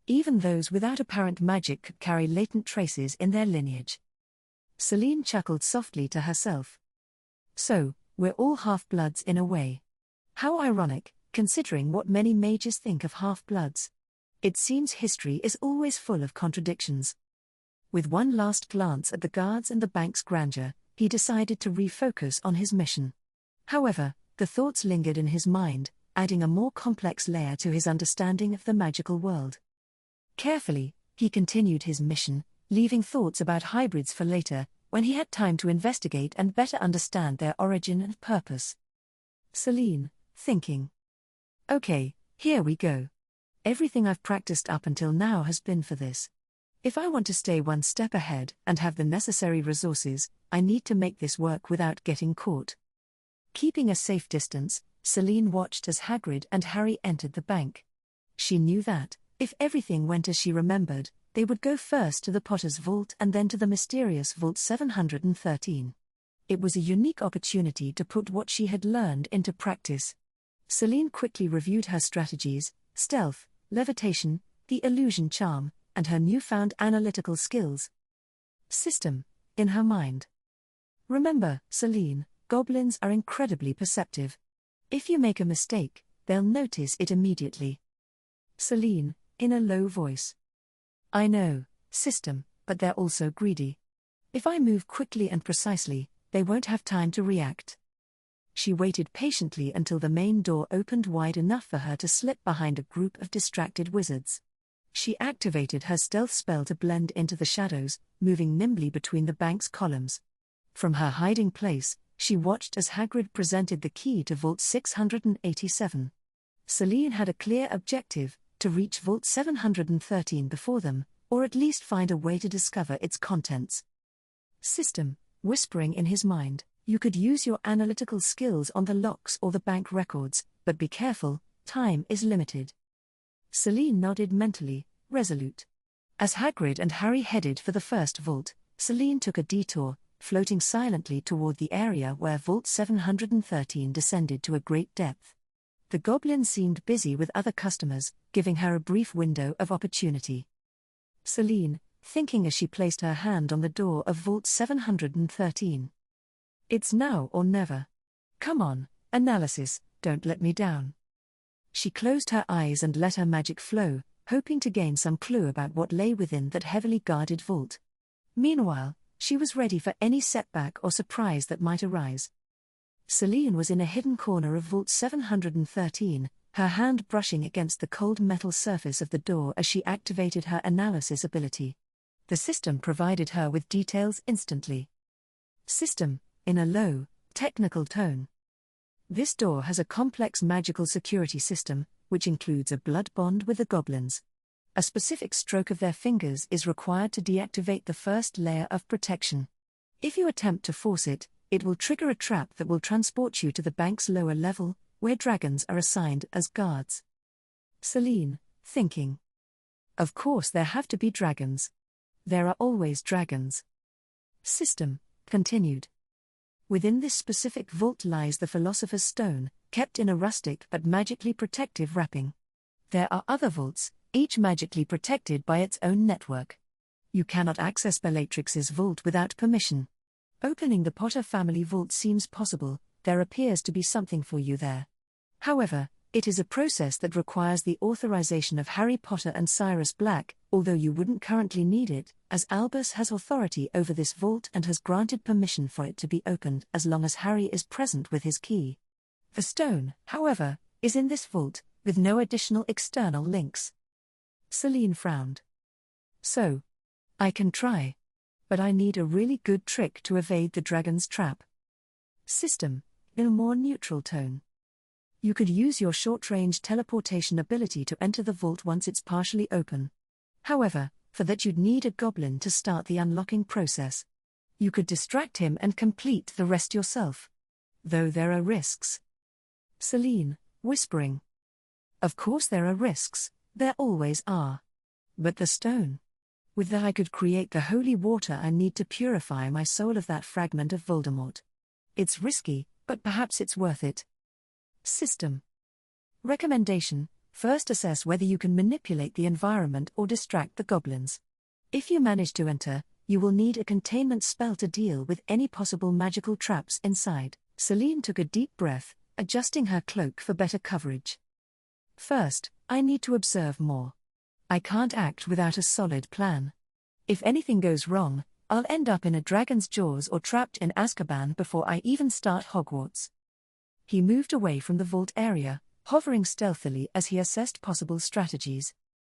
Even those without apparent magic could carry latent traces in their lineage. Selene chuckled softly to herself. So, we're all half-bloods in a way. How ironic, considering what many mages think of half-bloods. It seems history is always full of contradictions. With one last glance at the guards and the bank's grandeur, he decided to refocus on his mission. However, the thoughts lingered in his mind, adding a more complex layer to his understanding of the magical world. Carefully, he continued his mission, leaving thoughts about hybrids for later, when he had time to investigate and better understand their origin and purpose. Selene, thinking. Okay, here we go. Everything I've practiced up until now has been for this. If I want to stay one step ahead and have the necessary resources, I need to make this work without getting caught. Keeping a safe distance, Selene watched as Hagrid and Harry entered the bank. She knew that, if everything went as she remembered, they would go first to the Potter's Vault and then to the mysterious Vault 713. It was a unique opportunity to put what she had learned into practice. Selene quickly reviewed her strategies, stealth, levitation, the illusion charm, and her newfound analytical skills. System, in her mind. Remember, Selene, goblins are incredibly perceptive. If you make a mistake, they'll notice it immediately. Selene, in a low voice. I know, system, but they're also greedy. If I move quickly and precisely, they won't have time to react. She waited patiently until the main door opened wide enough for her to slip behind a group of distracted wizards. She activated her stealth spell to blend into the shadows, moving nimbly between the bank's columns. From her hiding place, she watched as Hagrid presented the key to Vault 687. Selene had a clear objective: to reach Vault 713 before them, or at least find a way to discover its contents. System, whispering in his mind, you could use your analytical skills on the locks or the bank records, but be careful, time is limited. Selene nodded mentally, resolute. As Hagrid and Harry headed for the first vault, Selene took a detour, floating silently toward the area where Vault 713 descended to a great depth. The goblin seemed busy with other customers, giving her a brief window of opportunity. Selene, thinking as she placed her hand on the door of Vault 713. It's now or never. Come on, analysis, don't let me down. She closed her eyes and let her magic flow, hoping to gain some clue about what lay within that heavily guarded vault. Meanwhile, she was ready for any setback or surprise that might arise. Selene was in a hidden corner of Vault 713, her hand brushing against the cold metal surface of the door as she activated her analysis ability. The system provided her with details instantly. System, in a low, technical tone. This door has a complex magical security system, which includes a blood bond with the goblins. A specific stroke of their fingers is required to deactivate the first layer of protection. If you attempt to force it, it will trigger a trap that will transport you to the bank's lower level, where dragons are assigned as guards. Selene, thinking. Of course there have to be dragons. There are always dragons. System, continued. Within this specific vault lies the Philosopher's Stone, kept in a rustic but magically protective wrapping. There are other vaults, each magically protected by its own network. You cannot access Bellatrix's vault without permission. Opening the Potter family vault seems possible, there appears to be something for you there. However, it is a process that requires the authorization of Harry Potter and Sirius Black, although you wouldn't currently need it, as Albus has authority over this vault and has granted permission for it to be opened as long as Harry is present with his key. The stone, however, is in this vault, with no additional external links. Selene frowned. So, I can try. But I need a really good trick to evade the dragon's trap. System, in a more neutral tone. You could use your short-range teleportation ability to enter the vault once it's partially open. However, for that you'd need a goblin to start the unlocking process. You could distract him and complete the rest yourself. Though there are risks. Selene, whispering. Of course there are risks, there always are. But the stone. With that I could create the holy water I need to purify my soul of that fragment of Voldemort. It's risky, but perhaps it's worth it. System. Recommendation: first assess whether you can manipulate the environment or distract the goblins. If you manage to enter, you will need a containment spell to deal with any possible magical traps inside. Selene took a deep breath, adjusting her cloak for better coverage. First, I need to observe more. I can't act without a solid plan. If anything goes wrong, I'll end up in a dragon's jaws or trapped in Azkaban before I even start Hogwarts. He moved away from the vault area, hovering stealthily as he assessed possible strategies.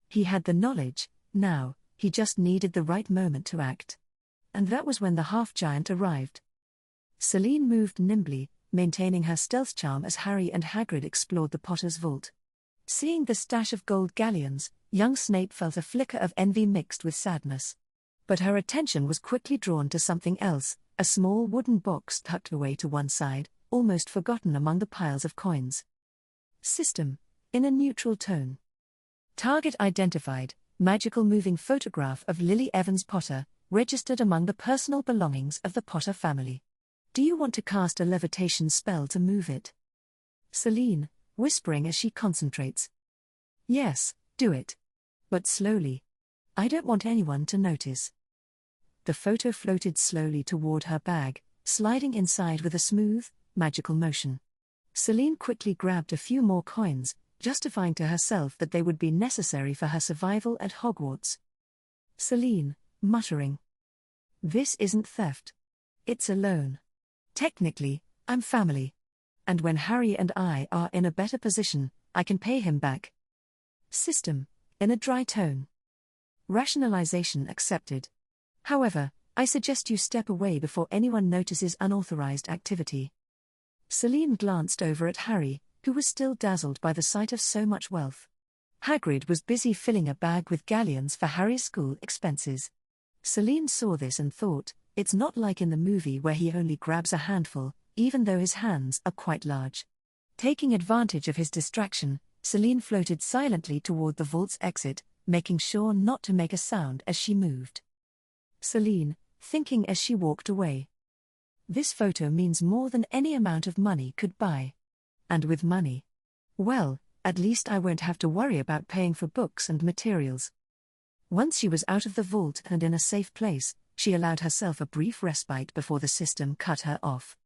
He had the knowledge, now, he just needed the right moment to act. And that was when the half-giant arrived. Selene moved nimbly, maintaining her stealth charm as Harry and Hagrid explored the Potter's vault. Seeing the stash of gold galleons, young Snape felt a flicker of envy mixed with sadness. But her attention was quickly drawn to something else, a small wooden box tucked away to one side, almost forgotten among the piles of coins. System, in a neutral tone. Target identified, magical moving photograph of Lily Evans Potter, registered among the personal belongings of the Potter family. Do you want to cast a levitation spell to move it? Selene, whispering as she concentrates. Yes, do it. But slowly. I don't want anyone to notice. The photo floated slowly toward her bag, sliding inside with a smooth, magical motion. Selene quickly grabbed a few more coins, justifying to herself that they would be necessary for her survival at Hogwarts. Selene, muttering. This isn't theft. It's a loan. Technically, I'm family. And when Harry and I are in a better position, I can pay him back. System, in a dry tone. Rationalization accepted. However, I suggest you step away before anyone notices unauthorized activity. Selene glanced over at Harry, who was still dazzled by the sight of so much wealth. Hagrid was busy filling a bag with galleons for Harry's school expenses. Selene saw this and thought, it's not like in the movie where he only grabs a handful, even though his hands are quite large. Taking advantage of his distraction, Selene floated silently toward the vault's exit, making sure not to make a sound as she moved. Selene, thinking as she walked away. This photo means more than any amount of money could buy. And with money, well, at least I won't have to worry about paying for books and materials. Once she was out of the vault and in a safe place, she allowed herself a brief respite before the system cut her off.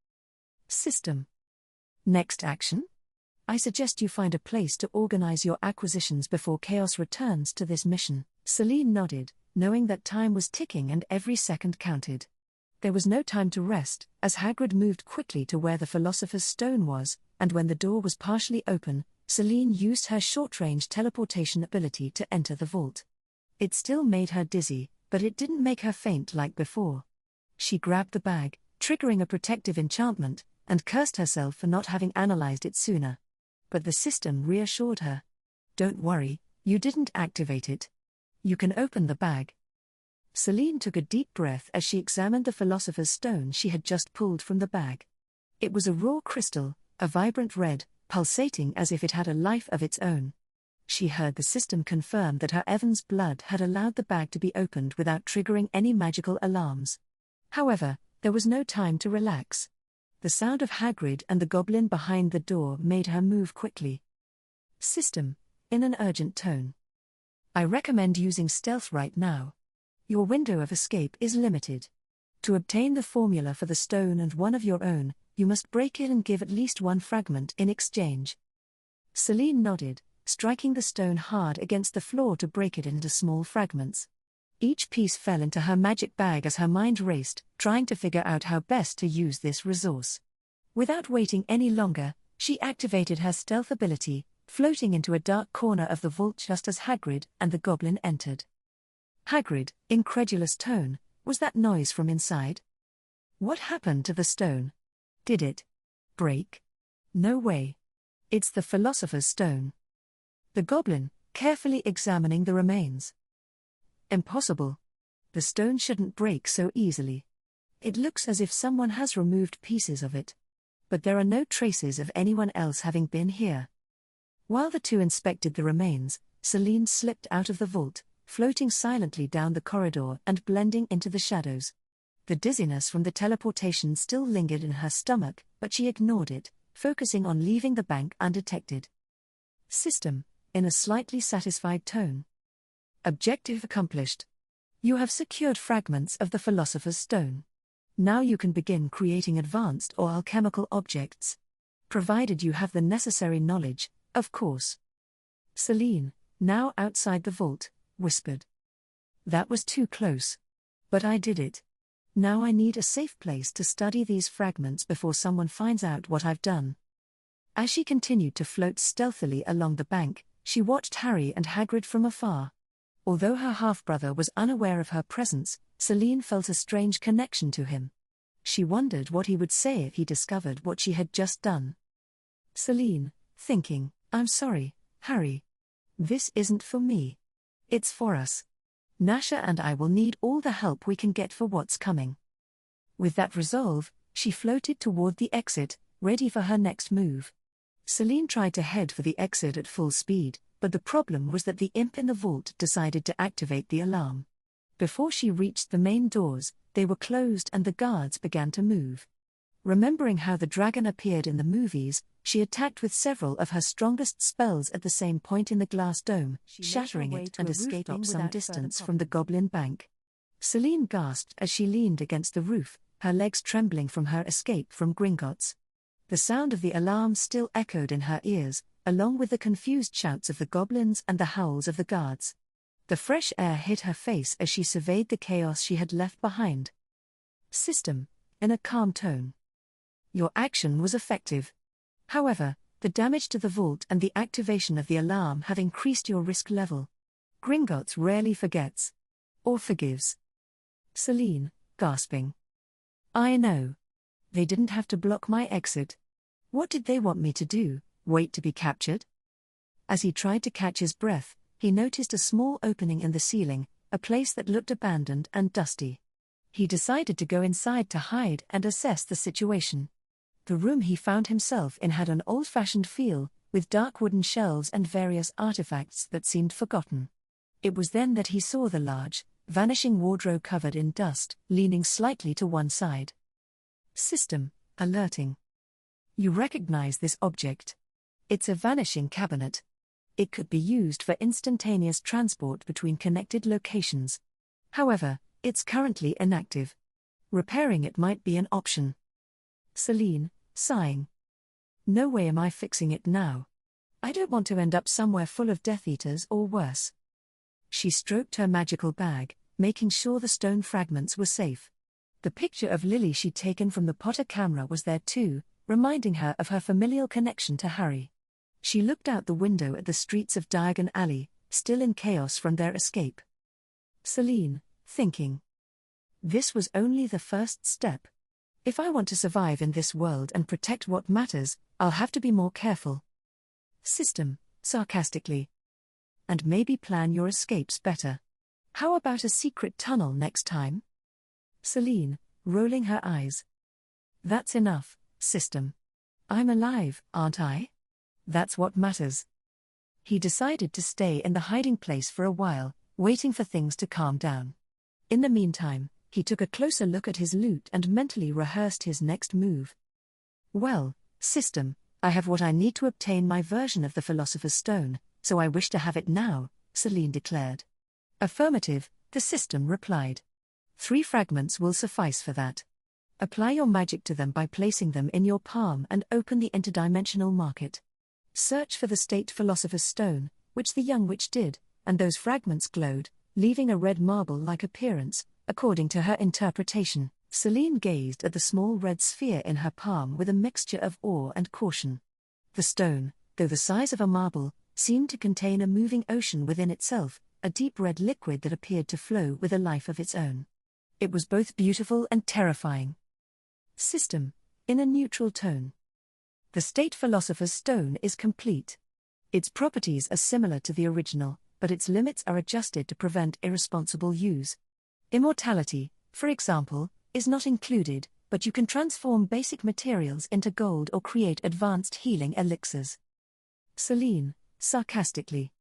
System. Next action? I suggest you find a place to organize your acquisitions before chaos returns to this mission. Selene nodded, knowing that time was ticking and every second counted. There was no time to rest, as Hagrid moved quickly to where the Philosopher's Stone was, and when the door was partially open, Selene used her short-range teleportation ability to enter the vault. It still made her dizzy, but it didn't make her faint like before. She grabbed the bag, triggering a protective enchantment, and cursed herself for not having analyzed it sooner. But the system reassured her. Don't worry, you didn't activate it. You can open the bag. Selene took a deep breath as she examined the Philosopher's Stone she had just pulled from the bag. It was a raw crystal, a vibrant red, pulsating as if it had a life of its own. She heard the system confirm that her Evan's blood had allowed the bag to be opened without triggering any magical alarms. However, there was no time to relax. The sound of Hagrid and the goblin behind the door made her move quickly. System, in an urgent tone. I recommend using stealth right now. Your window of escape is limited. To obtain the formula for the stone and one of your own, you must break it and give at least one fragment in exchange. Selene nodded, striking the stone hard against the floor to break it into small fragments. Each piece fell into her magic bag as her mind raced, trying to figure out how best to use this resource. Without waiting any longer, she activated her stealth ability, floating into a dark corner of the vault just as Hagrid and the goblin entered. Hagrid, incredulous tone, was that noise from inside? What happened to the stone? Did it break? No way. It's the Philosopher's Stone. The goblin, carefully examining the remains. Impossible. The stone shouldn't break so easily. It looks as if someone has removed pieces of it. But there are no traces of anyone else having been here. While the two inspected the remains, Selene slipped out of the vault, floating silently down the corridor and blending into the shadows. The dizziness from the teleportation still lingered in her stomach, but she ignored it, focusing on leaving the bank undetected. System, in a slightly satisfied tone. Objective accomplished. You have secured fragments of the Philosopher's Stone. Now you can begin creating advanced or alchemical objects. Provided you have the necessary knowledge, of course. Selene, now outside the vault, whispered. That was too close. But I did it. Now I need a safe place to study these fragments before someone finds out what I've done. As she continued to float stealthily along the bank, she watched Harry and Hagrid from afar. Although her half-brother was unaware of her presence, Selene felt a strange connection to him. She wondered what he would say if he discovered what she had just done. Selene, thinking, I'm sorry, Harry. This isn't for me. It's for us. Nasha and I will need all the help we can get for what's coming. With that resolve, she floated toward the exit, ready for her next move. Selene tried to head for the exit at full speed, but the problem was that the imp in the vault decided to activate the alarm. Before she reached the main doors, they were closed and the guards began to move. Remembering how the dragon appeared in the movies, she attacked with several of her strongest spells at the same point in the glass dome, shattering it and escaping some distance from the goblin bank. Selene gasped as she leaned against the roof, her legs trembling from her escape from Gringotts. The sound of the alarm still echoed in her ears, along with the confused shouts of the goblins and the howls of the guards. The fresh air hit her face as she surveyed the chaos she had left behind. System, in a calm tone. Your action was effective. However, the damage to the vault and the activation of the alarm have increased your risk level. Gringotts rarely forgets. Or forgives. Selene, gasping. I know. They didn't have to block my exit. What did they want me to do, wait to be captured? As he tried to catch his breath, he noticed a small opening in the ceiling, a place that looked abandoned and dusty. He decided to go inside to hide and assess the situation. The room he found himself in had an old-fashioned feel, with dark wooden shelves and various artifacts that seemed forgotten. It was then that he saw the large, vanishing wardrobe covered in dust, leaning slightly to one side. System, alerting. You recognize this object. It's a vanishing cabinet. It could be used for instantaneous transport between connected locations. However, it's currently inactive. Repairing it might be an option. Selene, sighing. No way am I fixing it now. I don't want to end up somewhere full of Death Eaters or worse. She stroked her magical bag, making sure the stone fragments were safe. The picture of Lily she'd taken from the Potter camera was there too, reminding her of her familial connection to Harry. She looked out the window at the streets of Diagon Alley, still in chaos from their escape. Selene, thinking. This was only the first step. If I want to survive in this world and protect what matters, I'll have to be more careful. System, sarcastically. And maybe plan your escapes better. How about a secret tunnel next time? Selene, rolling her eyes. That's enough, System. I'm alive, aren't I? That's what matters. He decided to stay in the hiding place for a while, waiting for things to calm down. In the meantime, he took a closer look at his loot and mentally rehearsed his next move. Well, System, I have what I need to obtain my version of the Philosopher's Stone, so I wish to have it now, Selene declared. Affirmative, the System replied. 3 fragments will suffice for that. Apply your magic to them by placing them in your palm and open the interdimensional market. Search for the State Philosopher's Stone, which the young witch did, and those fragments glowed, leaving a red marble-like appearance, according to her interpretation. Selene gazed at the small red sphere in her palm with a mixture of awe and caution. The stone, though the size of a marble, seemed to contain a moving ocean within itself, a deep red liquid that appeared to flow with a life of its own. It was both beautiful and terrifying. System, in a neutral tone. The State Philosopher's Stone is complete. Its properties are similar to the original, but its limits are adjusted to prevent irresponsible use. Immortality, for example, is not included, but you can transform basic materials into gold or create advanced healing elixirs. Selene, sarcastically.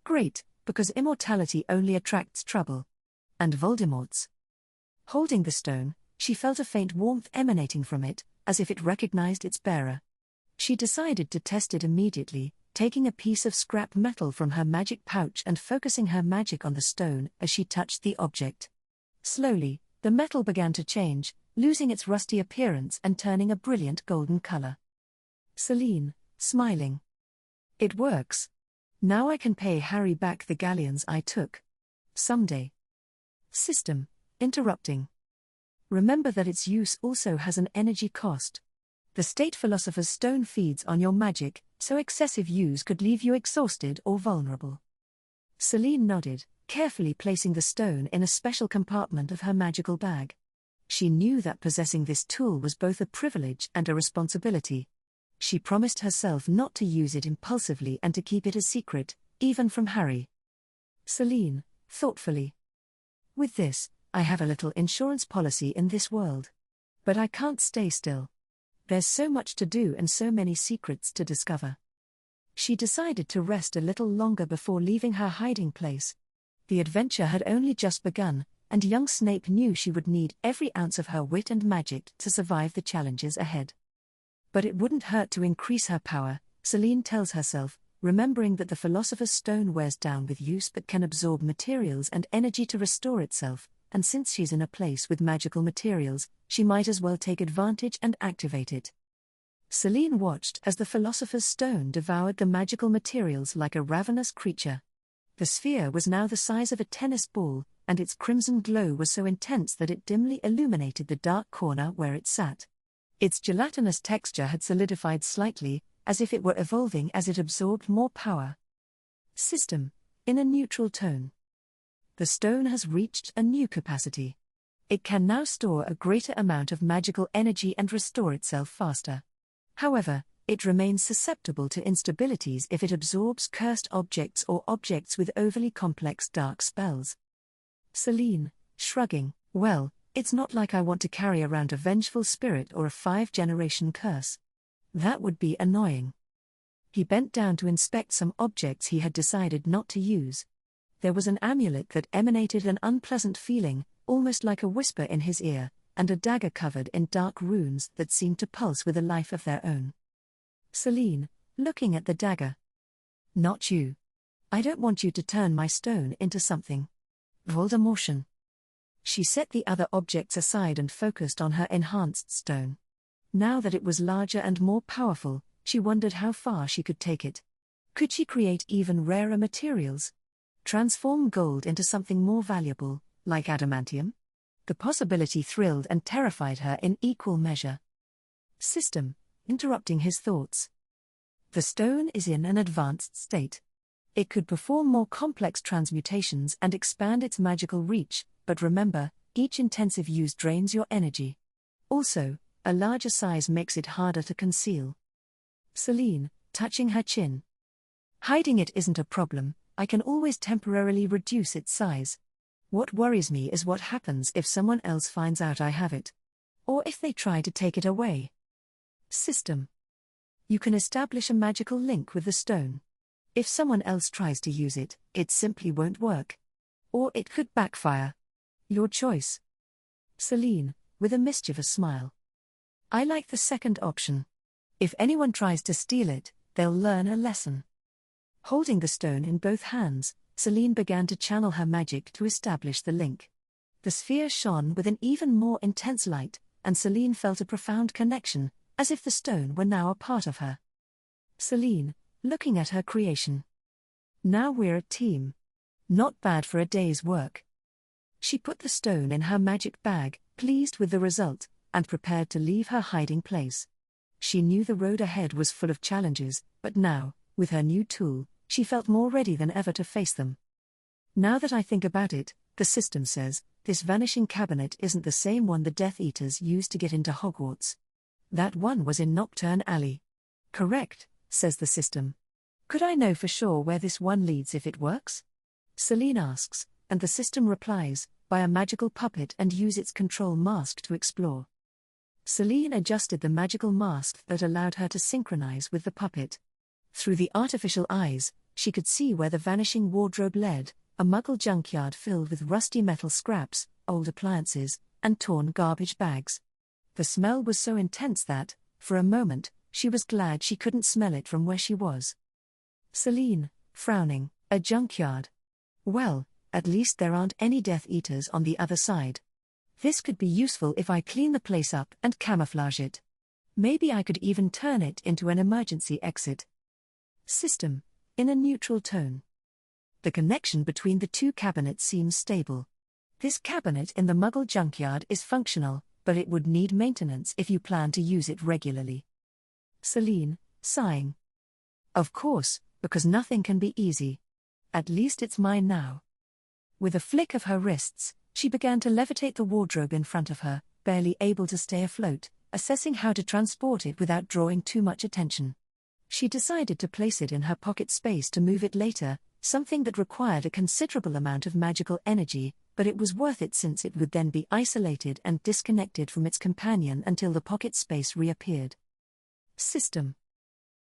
Great, because immortality only attracts trouble. And Voldemort's. Holding the stone, she felt a faint warmth emanating from it, as if it recognized its bearer. She decided to test it immediately, taking a piece of scrap metal from her magic pouch and focusing her magic on the stone as she touched the object. Slowly, the metal began to change, losing its rusty appearance and turning a brilliant golden color. Selene, smiling. It works. Now I can pay Harry back the galleons I took. Someday. System, interrupting. Remember that its use also has an energy cost. The State Philosopher's Stone feeds on your magic, so excessive use could leave you exhausted or vulnerable. Selene nodded, carefully placing the stone in a special compartment of her magical bag. She knew that possessing this tool was both a privilege and a responsibility. She promised herself not to use it impulsively and to keep it a secret, even from Harry. Selene, thoughtfully. With this, I have a little insurance policy in this world. But I can't stay still. There's so much to do and so many secrets to discover. She decided to rest a little longer before leaving her hiding place. The adventure had only just begun, and young Snape knew she would need every ounce of her wit and magic to survive the challenges ahead. But it wouldn't hurt to increase her power, Selene tells herself, remembering that the Philosopher's Stone wears down with use but can absorb materials and energy to restore itself, and since she's in a place with magical materials, she might as well take advantage and activate it. Selene watched as the philosopher's stone devoured the magical materials like a ravenous creature. The sphere was now the size of a tennis ball, and its crimson glow was so intense that it dimly illuminated the dark corner where it sat. Its gelatinous texture had solidified slightly, as if it were evolving as it absorbed more power. System, in a neutral tone. The stone has reached a new capacity. It can now store a greater amount of magical energy and restore itself faster. However, it remains susceptible to instabilities if it absorbs cursed objects or objects with overly complex dark spells. Selene, shrugging, well, it's not like I want to carry around a vengeful spirit or a 5-generation curse. That would be annoying. He bent down to inspect some objects he had decided not to use. There was an amulet that emanated an unpleasant feeling, almost like a whisper in his ear, and a dagger covered in dark runes that seemed to pulse with a life of their own. Selene, looking at the dagger. Not you. I don't want you to turn my stone into something Voldemortian. She set the other objects aside and focused on her enhanced stone. Now that it was larger and more powerful, she wondered how far she could take it. Could she create even rarer materials? Transform gold into something more valuable, like adamantium? The possibility thrilled and terrified her in equal measure. System, interrupting his thoughts. The stone is in an advanced state. It could perform more complex transmutations and expand its magical reach, but remember, each intensive use drains your energy. Also, a larger size makes it harder to conceal. Selene, touching her chin. Hiding it isn't a problem, I can always temporarily reduce its size. What worries me is what happens if someone else finds out I have it. Or if they try to take it away. System. You can establish a magical link with the stone. If someone else tries to use it, it simply won't work. Or it could backfire. Your choice. Selene, with a mischievous smile. I like the second option. If anyone tries to steal it, they'll learn a lesson. Holding the stone in both hands, Selene began to channel her magic to establish the link. The sphere shone with an even more intense light, and Selene felt a profound connection, as if the stone were now a part of her. Selene, looking at her creation. Now we're a team. Not bad for a day's work. She put the stone in her magic bag, pleased with the result, and prepared to leave her hiding place. She knew the road ahead was full of challenges, but now, with her new tool, she felt more ready than ever to face them. Now that I think about it, the system says, this vanishing cabinet isn't the same one the Death Eaters used to get into Hogwarts. That one was in Nocturne Alley. Correct, says the system. Could I know for sure where this one leads if it works? Selene asks, and the system replies, by a magical puppet and use its control mask to explore. Selene adjusted the magical mask that allowed her to synchronize with the puppet. Through the artificial eyes, she could see where the vanishing wardrobe led, a Muggle junkyard filled with rusty metal scraps, old appliances, and torn garbage bags. The smell was so intense that, for a moment, she was glad she couldn't smell it from where she was. Selene, frowning, a junkyard. Well, at least there aren't any Death Eaters on the other side. This could be useful if I clean the place up and camouflage it. Maybe I could even turn it into an emergency exit. System, in a neutral tone. The connection between the two cabinets seems stable. This cabinet in the Muggle junkyard is functional, but it would need maintenance if you plan to use it regularly. Selene, sighing. Of course, because nothing can be easy. At least it's mine now. With a flick of her wrists, she began to levitate the wardrobe in front of her, barely able to stay afloat, assessing how to transport it without drawing too much attention. She decided to place it in her pocket space to move it later, something that required a considerable amount of magical energy, but it was worth it since it would then be isolated and disconnected from its companion until the pocket space reappeared. System.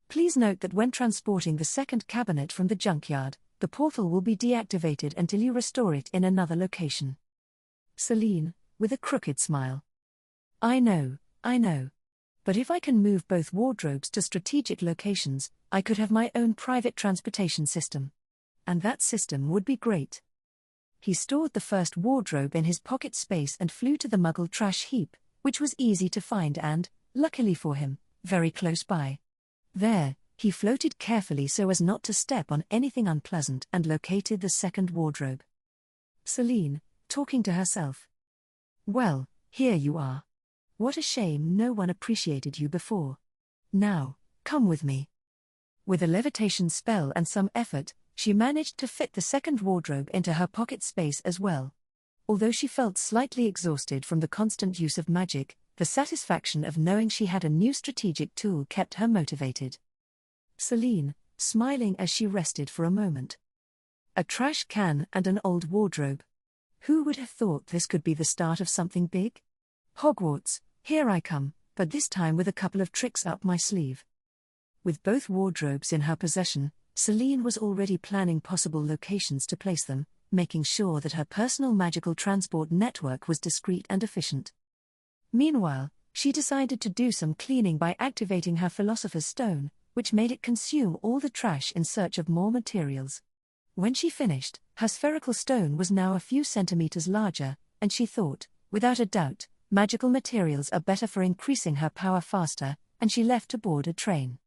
Please note that when transporting the second cabinet from the junkyard, the portal will be deactivated until you restore it in another location. Selene, with a crooked smile. I know. But if I can move both wardrobes to strategic locations, I could have my own private transportation system. And that system would be great. He stored the first wardrobe in his pocket space and flew to the Muggle trash heap, which was easy to find and, luckily for him, very close by. There, he floated carefully so as not to step on anything unpleasant and located the second wardrobe. Selene, talking to herself. Well, here you are. What a shame no one appreciated you before. Now, come with me. With a levitation spell and some effort, she managed to fit the second wardrobe into her pocket space as well. Although she felt slightly exhausted from the constant use of magic, the satisfaction of knowing she had a new strategic tool kept her motivated. Selene, smiling as she rested for a moment. A trash can and an old wardrobe. Who would have thought this could be the start of something big? Hogwarts, here I come, but this time with a couple of tricks up my sleeve. With both wardrobes in her possession, Selene was already planning possible locations to place them, making sure that her personal magical transport network was discreet and efficient. Meanwhile, she decided to do some cleaning by activating her Philosopher's Stone, which made it consume all the trash in search of more materials. When she finished, her spherical stone was now a few centimeters larger, and she thought, without a doubt, magical materials are better for increasing her power faster, and she left to board a train.